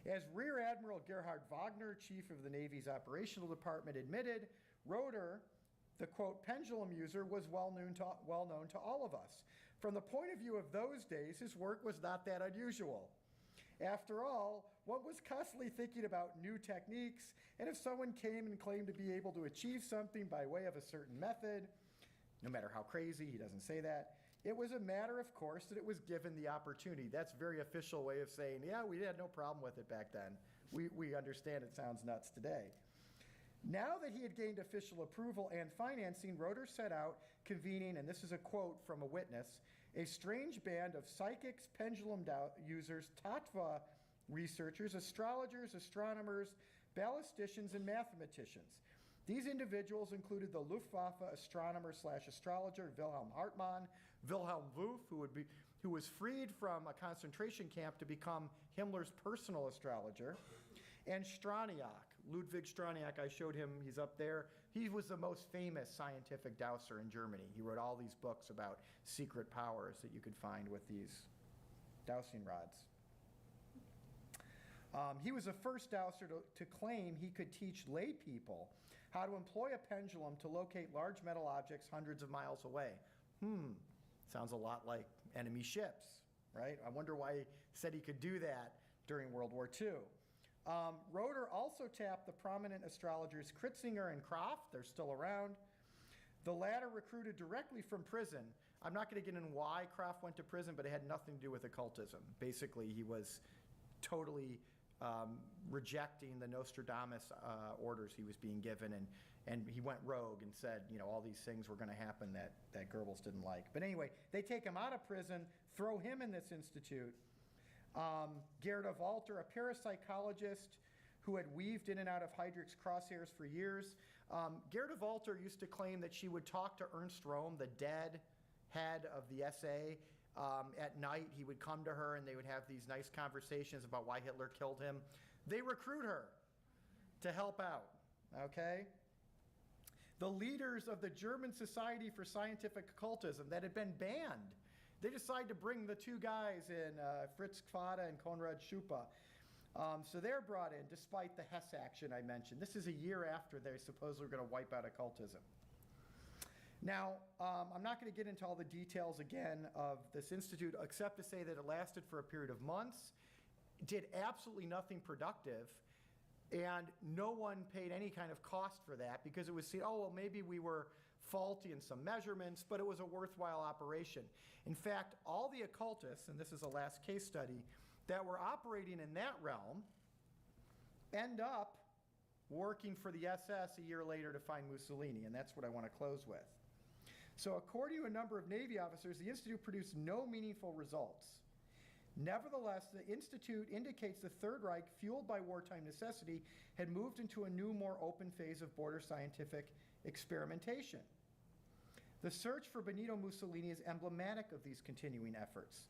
As Rear Admiral Gerhard Wagner, chief of the Navy's operational department, admitted, Roeder, the, quote, pendulum user, was well known to all of us. From the point of view of those days, his work was not that unusual. After all, one was constantly thinking about new techniques, and if someone came and claimed to be able to achieve something by way of a certain method, no matter how crazy, he doesn't say that, it was a matter of course that it was given the opportunity. That's a very official way of saying, yeah, we had no problem with it back then. We understand it sounds nuts today. Now that he had gained official approval and financing, Roeder set out convening, and this is a quote from a witness, a strange band of psychics, pendulum users, tattva researchers, astrologers, astronomers, ballisticians, and mathematicians. These individuals included the Luftwaffe astronomer/astrologer Wilhelm Hartmann, Wilhelm Wulff, who was freed from a concentration camp to become Himmler's personal astrologer, and Straniak, Ludwig Straniak. I showed him, he's up there. He was the most famous scientific dowser in Germany. He wrote all these books about secret powers that you could find with these dowsing rods. He was the first dowser to claim he could teach lay people how to employ a pendulum to locate large metal objects hundreds of miles away. Sounds a lot like enemy ships, right? I wonder why he said he could do that during World War II. Roeder also tapped the prominent astrologers Kritzinger and Kraft. They're still around. The latter recruited directly from prison. I'm not going to get into why Kraft went to prison, but it had nothing to do with occultism. Basically, he was totally rejecting the Nostradamus orders he was being given, and he went rogue and said, all these things were going to happen that Goebbels didn't like. But anyway, they take him out of prison, throw him in this institute. Gerda Walter, a parapsychologist who had weaved in and out of Heydrich's crosshairs for years. Gerda Walter used to claim that she would talk to Ernst Röhm, the dead head of the SA. At night, he would come to her and they would have these nice conversations about why Hitler killed him. They recruit her to help out, okay? The leaders of the German Society for Scientific Occultism that had been banned, they decide to bring the two guys in, Fritz Kvada and Konrad Schupa. So they're brought in despite the Hess action I mentioned. This is a year after they supposedly were going to wipe out occultism. Now, I'm not going to get into all the details again of this institute, except to say that it lasted for a period of months, did absolutely nothing productive, and no one paid any kind of cost for that because it was seen, oh, well, maybe we were faulty in some measurements, but it was a worthwhile operation. In fact, all the occultists, and this is a last case study, that were operating in that realm end up working for the SS a year later to find Mussolini, and that's what I want to close with. So according to a number of Navy officers, the Institute produced no meaningful results. Nevertheless, the Institute indicates the Third Reich, fueled by wartime necessity, had moved into a new, more open phase of border scientific experimentation. The search for Benito Mussolini is emblematic of these continuing efforts.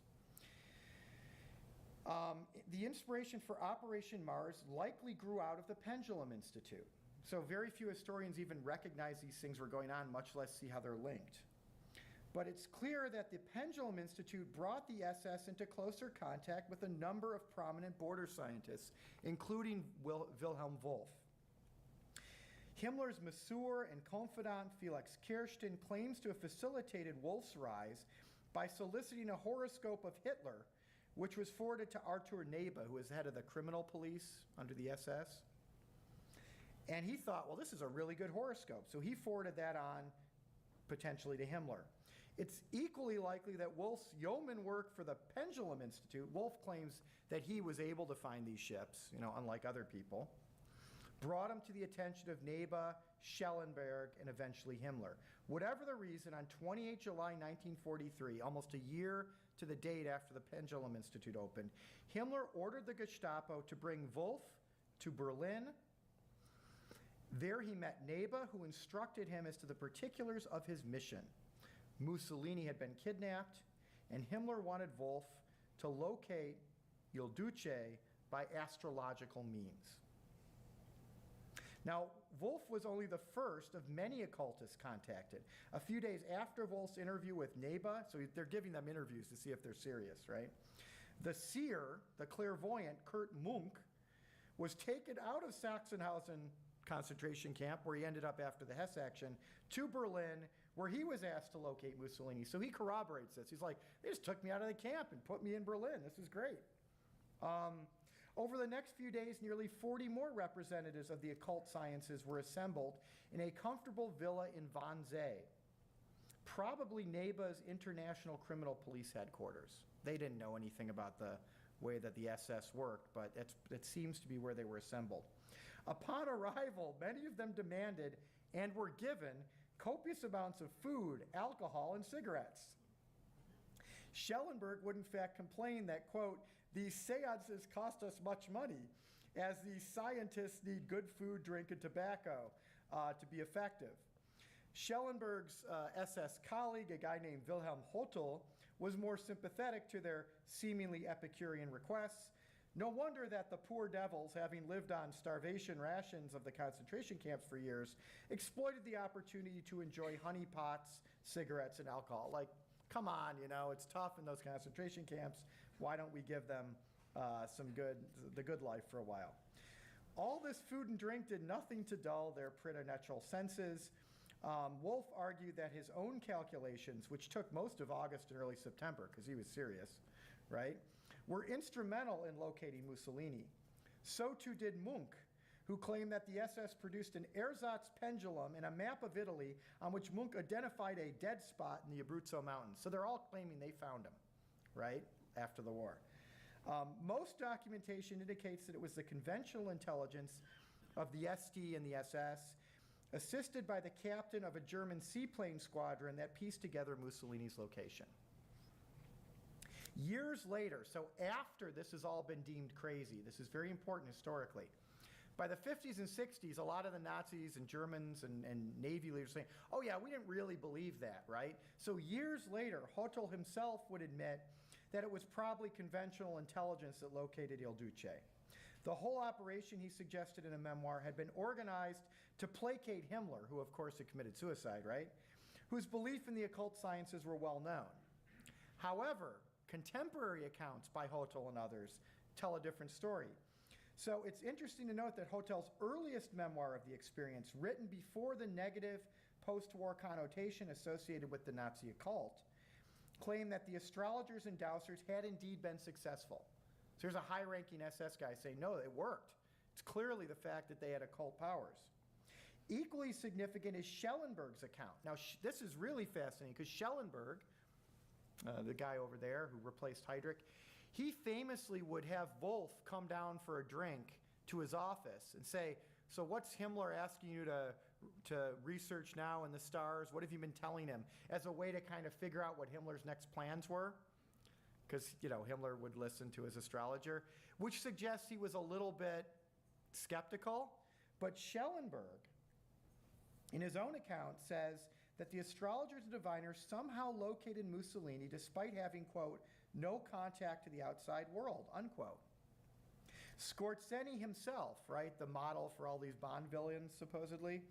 The inspiration for Operation Mars likely grew out of the Pendulum Institute. So very few historians even recognize these things were going on, much less see how they're linked. But it's clear that the Pendulum Institute brought the SS into closer contact with a number of prominent border scientists, including Wilhelm Wolff. Himmler's masseur and confidant Felix Kirsten claims to have facilitated Wolff's rise by soliciting a horoscope of Hitler, which was forwarded to Arthur Nebe, who was head of the criminal police under the SS. And he thought, well, this is a really good horoscope. So he forwarded that on potentially to Himmler. It's equally likely that Wolff's yeoman work for the Pendulum Institute, Wolff claims that he was able to find these ships, unlike other people, brought him to the attention of Nebe, Schellenberg, and eventually Himmler. Whatever the reason, on 28 July 1943, almost a year to the date after the Pendulum Institute opened, Himmler ordered the Gestapo to bring Wolff to Berlin. There he met Nebe, who instructed him as to the particulars of his mission. Mussolini had been kidnapped, and Himmler wanted Wolff to locate Il Duce by astrological means. Now, Wolff was only the first of many occultists contacted. A few days after Wolff's interview with Nebe, so they're giving them interviews to see if they're serious, right? The seer, the clairvoyant Kurt Munk, was taken out of Sachsenhausen concentration camp, where he ended up after the Hesse action, to Berlin, where he was asked to locate Mussolini. So he corroborates this. He's like, they just took me out of the camp and put me in Berlin. This is great. Over the next few days, nearly 40 more representatives of the occult sciences were assembled in a comfortable villa in Wannsee, probably Nebe's International Criminal Police Headquarters. They didn't know anything about the way that the SS worked, but it seems to be where they were assembled. Upon arrival, many of them demanded and were given copious amounts of food, alcohol, and cigarettes. Schellenberg would in fact complain that, quote, these seances cost us much money, as these scientists need good food, drink, and tobacco to be effective. Schellenberg's SS colleague, a guy named Wilhelm Hotel, was more sympathetic to their seemingly Epicurean requests. No wonder that the poor devils, having lived on starvation rations of the concentration camps for years, exploited the opportunity to enjoy honeypots, cigarettes, and alcohol. Like, come on, it's tough in those concentration camps. Why don't we give them the good life for a while? All this food and drink did nothing to dull their preternatural senses. Wolff argued that his own calculations, which took most of August and early September, because he was serious, right, were instrumental in locating Mussolini. So too did Munk, who claimed that the SS produced an ersatz pendulum and a map of Italy on which Munk identified a dead spot in the Abruzzo Mountains. So they're all claiming they found him, right, after the war. Most documentation indicates that it was the conventional intelligence of the SD and the SS, assisted by the captain of a German seaplane squadron, that pieced together Mussolini's location. Years later, so after this has all been deemed crazy, this is very important historically. By the 50s and 60s, a lot of the Nazis and Germans and Navy leaders saying, oh yeah, we didn't really believe that, right? So years later, Hotel himself would admit that it was probably conventional intelligence that located Il Duce. The whole operation, he suggested in a memoir, had been organized to placate Himmler, who of course had committed suicide, right? Whose belief in the occult sciences were well known. However, contemporary accounts by Hotel and others tell a different story. So it's interesting to note that Hotel's earliest memoir of the experience, written before the negative post-war connotation associated with the Nazi occult, claimed that the astrologers and dowsers had indeed been successful. So there's a high-ranking SS guy saying, no, it worked. It's clearly the fact that they had occult powers. Equally significant is Schellenberg's account. Now, this is really fascinating because Schellenberg, the guy over there who replaced Heydrich, he famously would have Wolff come down for a drink to his office and say, so what's Himmler asking you to research now in the stars? What have you been telling him? As a way to kind of figure out what Himmler's next plans were. Because, Himmler would listen to his astrologer, which suggests he was a little bit skeptical. But Schellenberg in his own account, says that the astrologers and diviners somehow located Mussolini despite having, quote, no contact to the outside world, unquote. Scorzeni himself, right, the model for all these Bond villains, supposedly,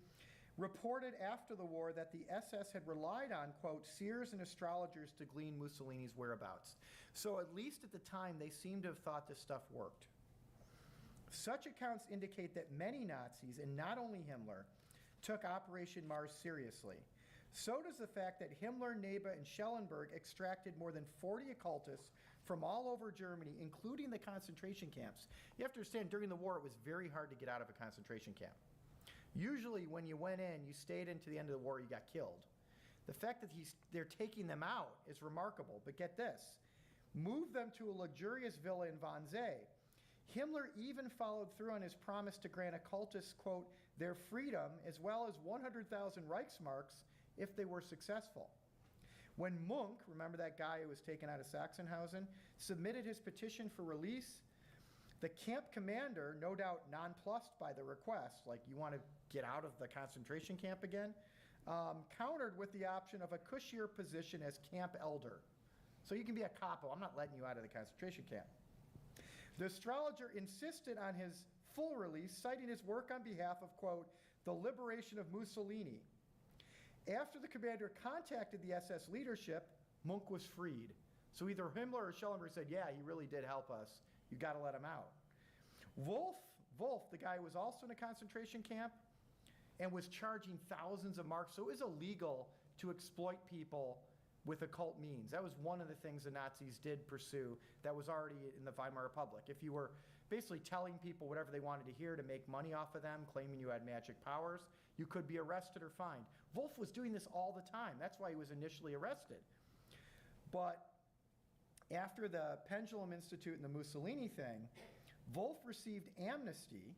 reported after the war that the SS had relied on, quote, seers and astrologers to glean Mussolini's whereabouts. So at least at the time, they seem to have thought this stuff worked. Such accounts indicate that many Nazis, and not only Himmler, took Operation Mars seriously. So does the fact that Himmler, Neba, and Schellenberg extracted more than 40 occultists from all over Germany, including the concentration camps. You have to understand, during the war, it was very hard to get out of a concentration camp. Usually, when you went in, you stayed into the end of the war, you got killed. The fact that they're taking them out is remarkable, but get this. Move them to a luxurious villa in Wannsee. Himmler even followed through on his promise to grant occultists, quote, their freedom, as well as 100,000 Reichsmarks if they were successful. When Munch, remember that guy who was taken out of Sachsenhausen, submitted his petition for release, the camp commander, no doubt nonplussed by the request, like, you want to get out of the concentration camp again, countered with the option of a cushier position as camp elder. So you can be a capo. I'm not letting you out of the concentration camp. The astrologer insisted on his full release, citing his work on behalf of, quote, the liberation of Mussolini. After the commander contacted the SS leadership, Munch was freed. So either Himmler or Schellenberg said, yeah, he really did help us. You got to let him out. Wolf, the guy who was also in a concentration camp and was charging thousands of marks, so it was illegal to exploit people with occult means. That was one of the things the Nazis did pursue that was already in the Weimar Republic. If you were basically telling people whatever they wanted to hear to make money off of them, claiming you had magic powers, you could be arrested or fined. Wolf was doing this all the time. That's why he was initially arrested. But after the Pendulum Institute and the Mussolini thing, Wolf received amnesty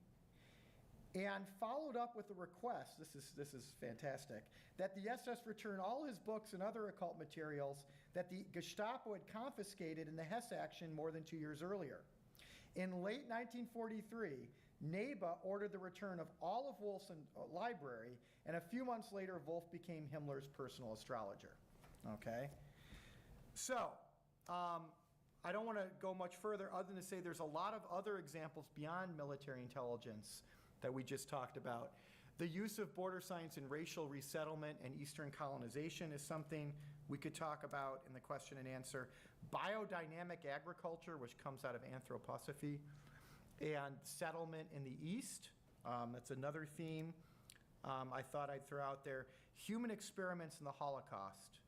and followed up with a request, this is fantastic, that the SS return all his books and other occult materials that the Gestapo had confiscated in the Hess action more than 2 years earlier. In late 1943, Neba ordered the return of all of Wolf's library, and a few months later, Wolf became Himmler's personal astrologer. Okay? So, I don't want to go much further other than to say there's a lot of other examples beyond military intelligence that we just talked about. The use of border science in racial resettlement and Eastern colonization is something we could talk about in the question and answer. Biodynamic agriculture, which comes out of anthroposophy, and settlement in the East. That's another theme I thought I'd throw out there. Human experiments in the Holocaust,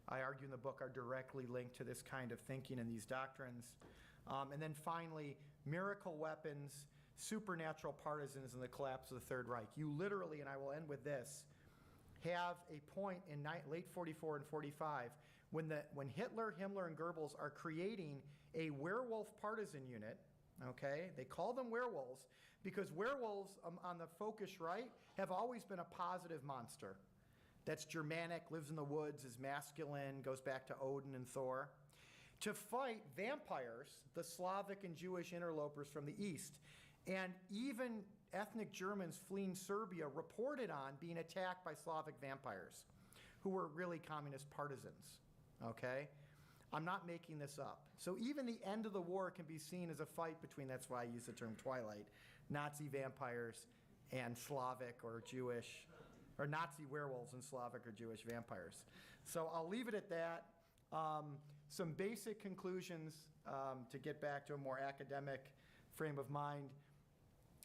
I argue in the book, are directly linked to this kind of thinking and these doctrines. And then finally, miracle weapons, supernatural partisans, and the collapse of the Third Reich. You literally, and I will end with this, have a point in late 44 and 45 when Hitler, Himmler, and Goebbels are creating a werewolf partisan unit. Okay, they call them werewolves because werewolves on the folkish right have always been a positive monster. That's Germanic, lives in the woods, is masculine, goes back to Odin and Thor. To fight vampires, the Slavic and Jewish interlopers from the East. And even ethnic Germans fleeing Serbia reported on being attacked by Slavic vampires who were really communist partisans. Okay? I'm not making this up. So even the end of the war can be seen as a fight between, that's why I use the term Twilight, Nazi vampires and Slavic or Jewish, or Nazi werewolves and Slavic or Jewish vampires. So I'll leave it at that. Some basic conclusions to get back to a more academic frame of mind.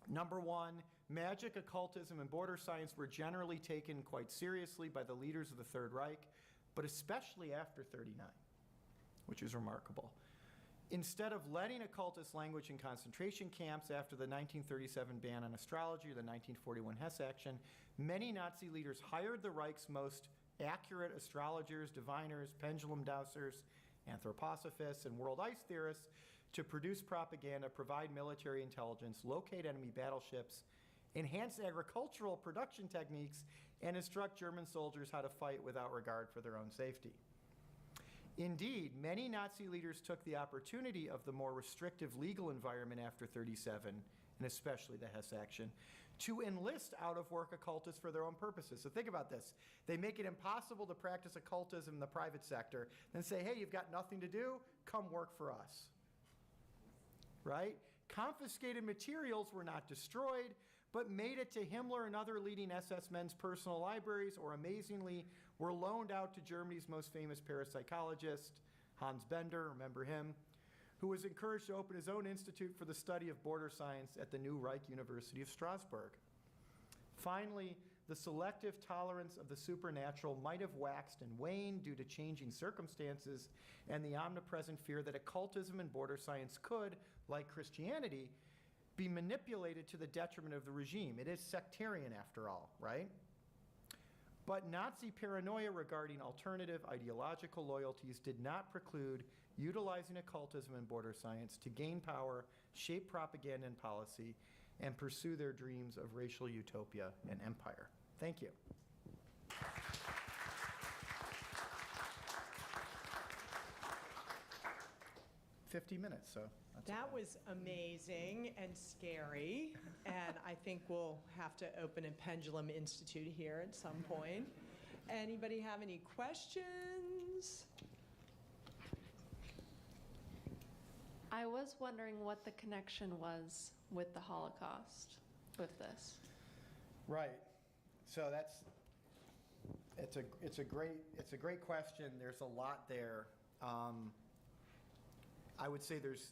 Number one, magic, occultism, and border science were generally taken quite seriously by the leaders of the Third Reich, but especially after 39. Which is remarkable. Instead of letting occultists languish in concentration camps after the 1937 ban on astrology or the 1941 Hess action, many Nazi leaders hired the Reich's most accurate astrologers, diviners, pendulum dowsers, anthroposophists, and world ice theorists to produce propaganda, provide military intelligence, locate enemy battleships, enhance agricultural production techniques, and instruct German soldiers how to fight without regard for their own safety. Indeed, many Nazi leaders took the opportunity of the more restrictive legal environment after 37, and especially the Hess action, to enlist out-of-work occultists for their own purposes. So think about this. They make it impossible to practice occultism in the private sector, then say, hey, you've got nothing to do, come work for us. Right? Confiscated materials were not destroyed, but made it to Himmler and other leading SS men's personal libraries, or amazingly, were loaned out to Germany's most famous parapsychologist, Hans Bender, remember him, who was encouraged to open his own institute for the study of border science at the new Reich University of Strasbourg. Finally, the selective tolerance of the supernatural might have waxed and waned due to changing circumstances and the omnipresent fear that occultism and border science could, like Christianity, be manipulated to the detriment of the regime. It is sectarian after all, right? But Nazi paranoia regarding alternative ideological loyalties did not preclude utilizing occultism and border science to gain power, shape propaganda and policy, and pursue their dreams of racial utopia and empire. Thank you. 50 minutes, so that's That was amazing and scary, and I think we'll have to open a Pendulum Institute here at some point. Anybody have any questions? I was wondering what the connection was with the Holocaust with this. Right. So it's a great question. There's a lot there. I would say there's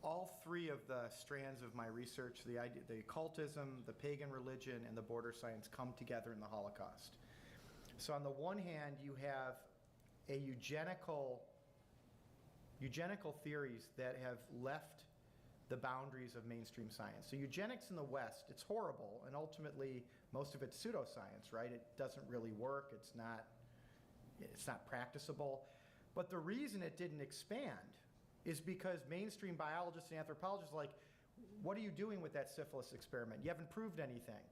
all three of the strands of my research, the occultism, the pagan religion, and the border science come together in the Holocaust. So on the one hand, you have a eugenical theories that have left the boundaries of mainstream science. So eugenics in the West, it's horrible, and ultimately most of it's pseudoscience, right? It doesn't really work. It's not practicable. But the reason it didn't expand is because mainstream biologists and anthropologists are like, what are you doing with that syphilis experiment? You haven't proved anything.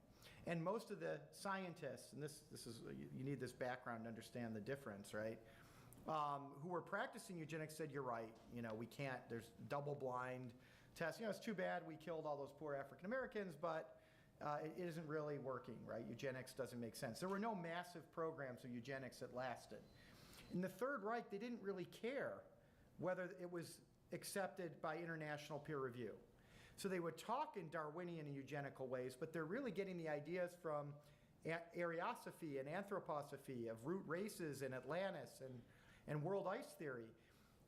And most of the scientists, and this is, you need this background to understand the difference, right? Who were practicing eugenics said, you're right, we can't, there's double-blind tests. It's too bad we killed all those poor African Americans, but it isn't really working, right? Eugenics doesn't make sense. There were no massive programs of eugenics that lasted. In the Third Reich, they didn't really care whether it was accepted by international peer review. So they would talk in Darwinian and eugenical ways, but they're really getting the ideas from Ariosophy and Anthroposophy of root races and Atlantis and world ice theory.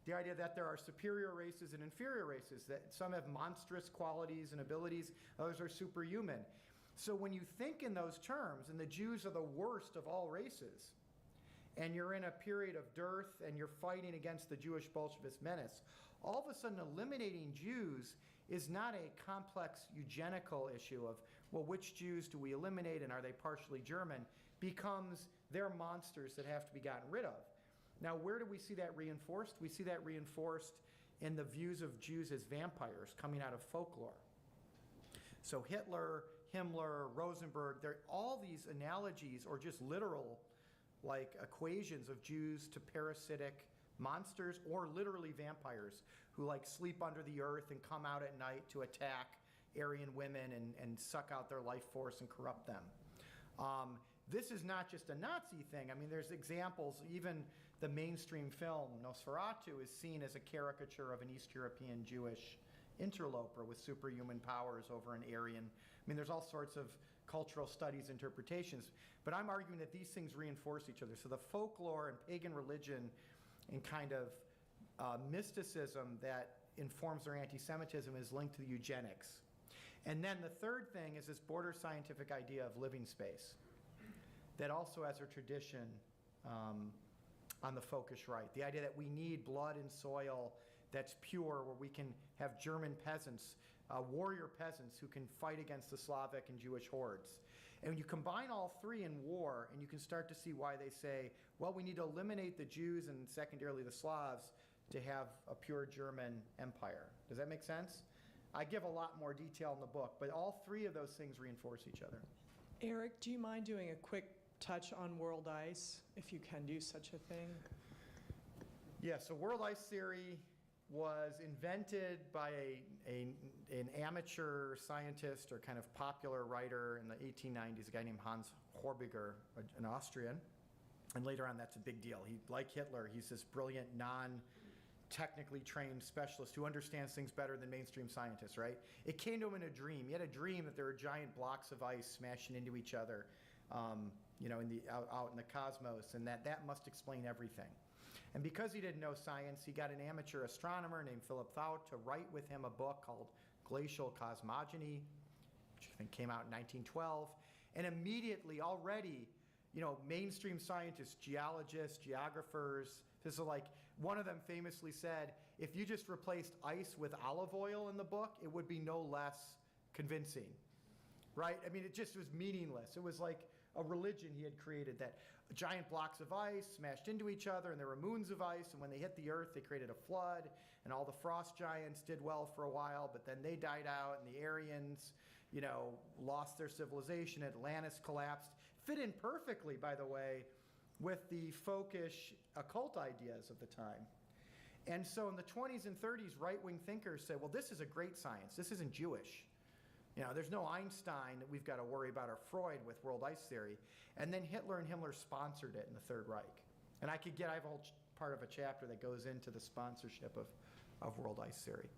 The idea that there are superior races and inferior races, that some have monstrous qualities and abilities, others are superhuman. So when you think in those terms, and the Jews are the worst of all races, and you're in a period of dearth and you're fighting against the Jewish Bolshevist menace, all of a sudden eliminating Jews is not a complex eugenical issue of, well, which Jews do we eliminate and are they partially German, becomes they're monsters that have to be gotten rid of. Now, where do we see that reinforced? We see that reinforced in the views of Jews as vampires coming out of folklore. So Hitler, Himmler, Rosenberg, all these analogies or just literal like equations of Jews to parasitic monsters or literally vampires who like sleep under the earth and come out at night to attack Aryan women and suck out their life force and corrupt them. This is not just a Nazi thing. I mean, there's examples, even the mainstream film Nosferatu is seen as a caricature of an East European Jewish interloper with superhuman powers over an Aryan. I mean, there's all sorts of cultural studies, interpretations, but I'm arguing that these things reinforce each other. So the folklore and pagan religion and kind of mysticism that informs their anti-Semitism is linked to the eugenics. And then the third thing is this border scientific idea of living space that also has a tradition on the folkish right. The idea that we need blood and soil that's pure, where we can have German peasants, warrior peasants who can fight against the Slavic and Jewish hordes. And when you combine all three in war, and you can start to see why they say, well, we need to eliminate the Jews and secondarily the Slavs to have a pure German empire. Does that make sense? I give a lot more detail in the book, but all three of those things reinforce each other. Eric, do you mind doing a quick touch on world ice, if you can do such a thing? Yeah, so world ice theory was invented by an amateur scientist or kind of popular writer in the 1890s, a guy named Hans Horbiger, an Austrian. And later on, that's a big deal. Like Hitler, he's this brilliant, non-technically trained specialist who understands things better than mainstream scientists, right? It came to him in a dream. He had a dream that there were giant blocks of ice smashing into each other, out in the cosmos, and that must explain everything. And because he didn't know science, he got an amateur astronomer named Philip Thought to write with him a book called Glacial Cosmogony, which I think came out in 1912. And immediately, already, mainstream scientists, geologists, geographers, this is like, one of them famously said, if you just replaced ice with olive oil in the book, it would be no less convincing, right? I mean, it just was meaningless. It was like a religion he had created, that giant blocks of ice smashed into each other, and there were moons of ice, and when they hit the earth, they created a flood, and all the frost giants did well for a while, but then they died out, and the Aryans, lost their civilization. Atlantis collapsed. Fit in perfectly, by the way, with the folkish occult ideas of the time. And so in the 20s and 30s, right-wing thinkers said, well, this is a great science. This isn't Jewish. There's no Einstein that we've got to worry about, or Freud with world ice theory. And then Hitler and Himmler sponsored it in the Third Reich. And I have a whole part of a chapter that goes into the sponsorship of world ice theory.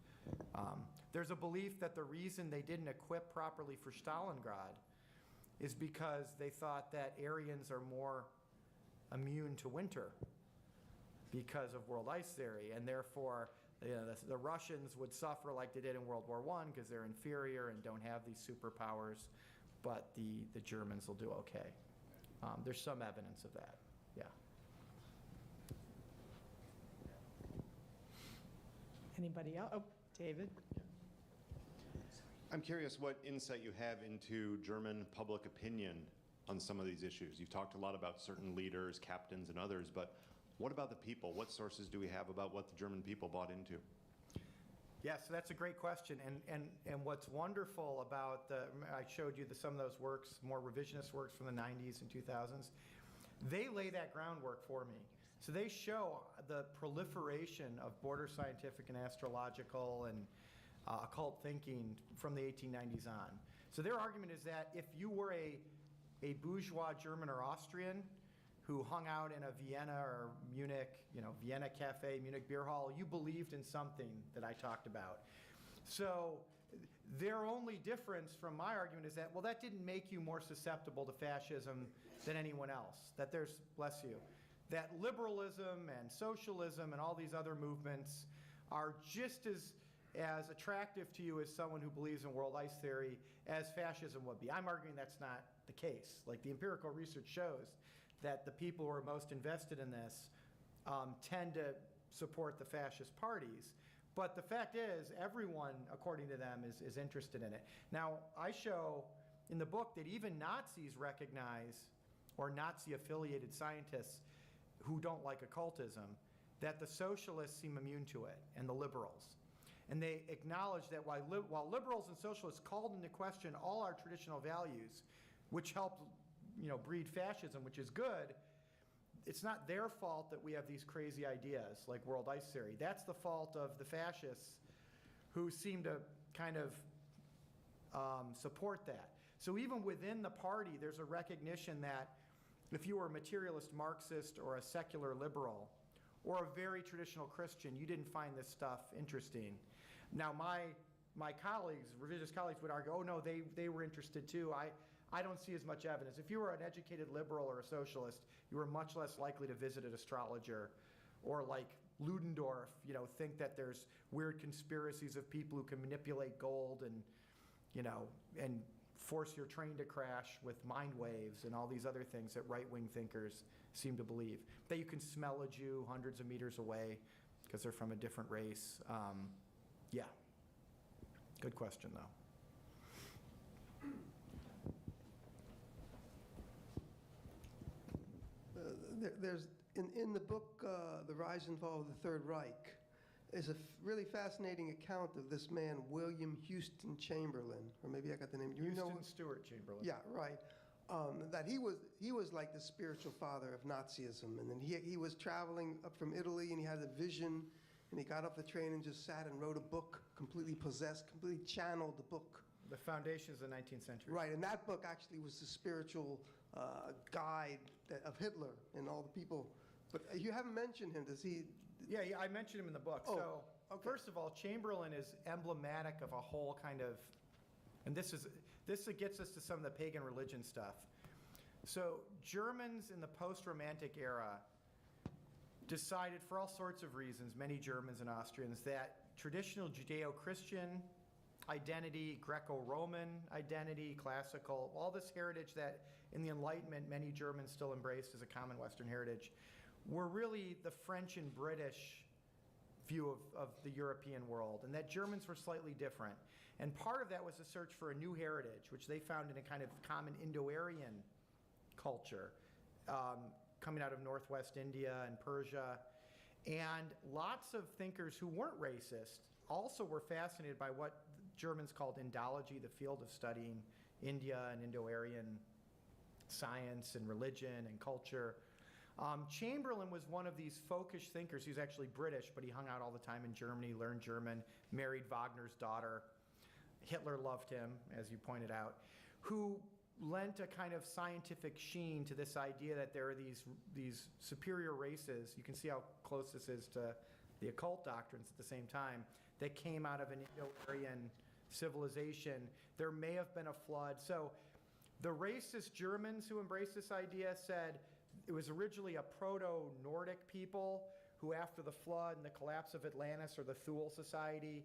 There's a belief that the reason they didn't equip properly for Stalingrad is because they thought that Aryans are more immune to winter because of world ice theory, and therefore the Russians would suffer like they did in World War I because they're inferior and don't have these superpowers, but the Germans will do okay. There's some evidence of that, yeah. Anybody else? Oh, David. I'm curious what insight you have into German public opinion on some of these issues. You've talked a lot about certain leaders, captains, and others, but what about the people? What sources do we have about what the German people bought into? Yes, so that's a great question. And what's wonderful about I showed you some of those works, more revisionist works from the 90s and 2000s. They lay that groundwork for me. So they show the proliferation of border scientific and astrological and occult thinking from the 1890s on. So their argument is that if you were a bourgeois German or Austrian who hung out in a Vienna or Munich, Vienna cafe, Munich beer hall, you believed in something that I talked about. So their only difference from my argument is that, well, that didn't make you more susceptible to fascism than anyone else. That there's, bless you, that liberalism and socialism and all these other movements are just as attractive to you as someone who believes in world ice theory as fascism would be. I'm arguing that's not the case. Like, the empirical research shows that the people who are most invested in this tend to support the fascist parties. But the fact is, everyone, according to them, is interested in it. Now, I show in the book that even Nazis recognize, or Nazi-affiliated scientists who don't like occultism, that the socialists seem immune to it, and the liberals. And they acknowledge that while liberals and socialists called into question all our traditional values, which helped breed fascism, which is good, it's not their fault that we have these crazy ideas like world ice theory. That's the fault of the fascists who seem to kind of support that. So even within the party, there's a recognition that if you were a materialist Marxist or a secular liberal or a very traditional Christian, you didn't find this stuff interesting. Now, my colleagues, revisionist colleagues, would argue, oh no, they were interested too. I don't see as much evidence. If you were an educated liberal or a socialist, you were much less likely to visit an astrologer, or like Ludendorff, think that there's weird conspiracies of people who can manipulate gold and force your train to crash with mind waves and all these other things that right-wing thinkers seem to believe. That you can smell a Jew hundreds of meters away because they're from a different race. Yeah. Good question, though. There's in the book, The Rise and Fall of the Third Reich, is a really fascinating account of this man, William Houston Chamberlain, or maybe I got the name. Do you know? Houston Stewart Chamberlain. Yeah, right. That he was like the spiritual father of Nazism, and then he was traveling up from Italy, and he had a vision and he got off the train and just sat and wrote a book, completely possessed, completely channeled the book. The foundations of the 19th century. Right, and that book actually was the spiritual guide of Hitler and all the people. But you haven't mentioned him. Does he? Yeah, I mentioned him in the book. Oh, So, okay. first of all, Chamberlain is emblematic of a whole kind of, and this gets us to some of the pagan religion stuff. So, Germans in the post-Romantic era decided, for all sorts of reasons, many Germans and Austrians, that traditional Judeo-Christian identity, Greco-Roman identity, classical, all this heritage that in the Enlightenment many Germans still embraced as a common Western heritage, were really the French and British view of the European world, and that Germans were slightly different. And part of that was a search for a new heritage, which they found in a kind of common Indo-Aryan culture, coming out of Northwest India and Persia. And lots of thinkers who weren't racist also were fascinated by what Germans called Indology, the field of studying India and Indo-Aryan science and religion and culture. Chamberlain was one of these folkish thinkers. He was actually British, but he hung out all the time in Germany, learned German, married Wagner's daughter. Hitler loved him, as you pointed out, who lent a kind of scientific sheen to this idea that there are these superior races. You can see how close this is to the occult doctrines at the same time, that came out of an Indo-Aryan civilization. There may have been a flood. So the racist Germans who embraced this idea said it was originally a proto-Nordic people who, after the flood and the collapse of Atlantis or the Thule Society,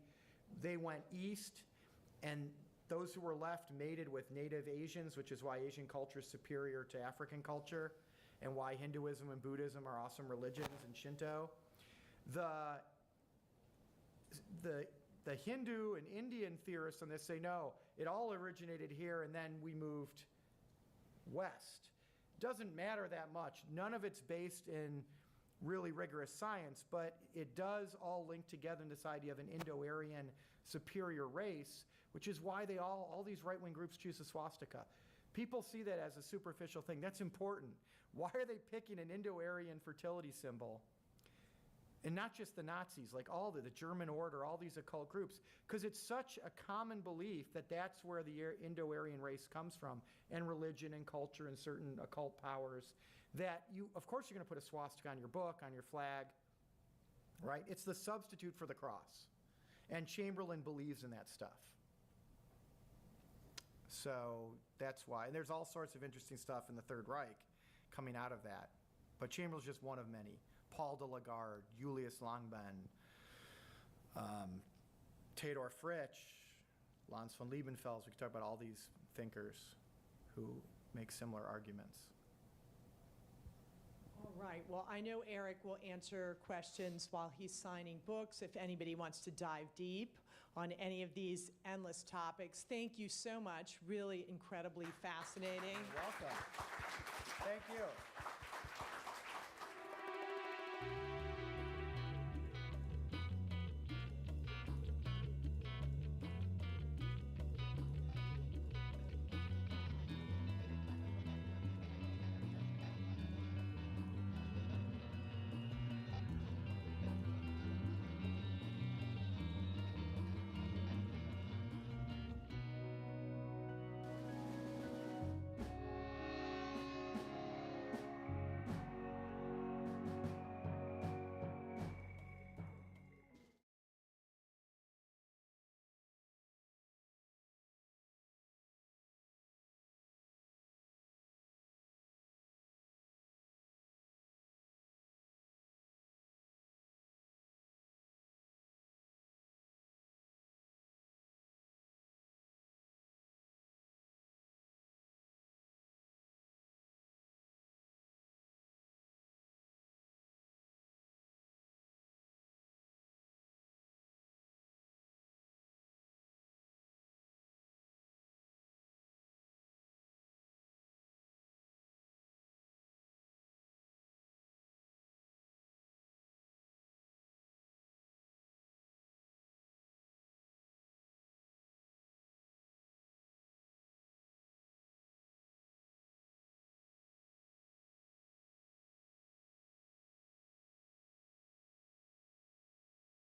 they went east, and those who were left mated with native Asians, which is why Asian culture is superior to African culture, and why Hinduism and Buddhism are awesome religions, and Shinto. The Hindu and Indian theorists on this say, no, it all originated here and then we moved west. Doesn't matter that much. None of it's based in really rigorous science, but it does all link together in this idea of an Indo-Aryan superior race, which is why all these right-wing groups choose the swastika. People see that as a superficial thing. That's important. Why are they picking an Indo-Aryan fertility symbol? And not just the Nazis, like all the German Order, all these occult groups, because it's such a common belief that that's where the Indo-Aryan race comes from, and religion and culture and certain occult powers, that of course you're going to put a swastika on your book, on your flag, right? It's the substitute for the cross. And Chamberlain believes in that stuff. So that's why. And there's all sorts of interesting stuff in the Third Reich coming out of that. But Chamberlain's just one of many. Paul de Lagarde, Julius Langbehn, Theodor Fritsch, Lanz von Liebenfels. We could talk about all these thinkers who make similar arguments. All right. Well, I know Eric will answer questions while he's signing books if anybody wants to dive deep on any of these endless topics. Thank you so much. Really incredibly fascinating. You're welcome. Thank you.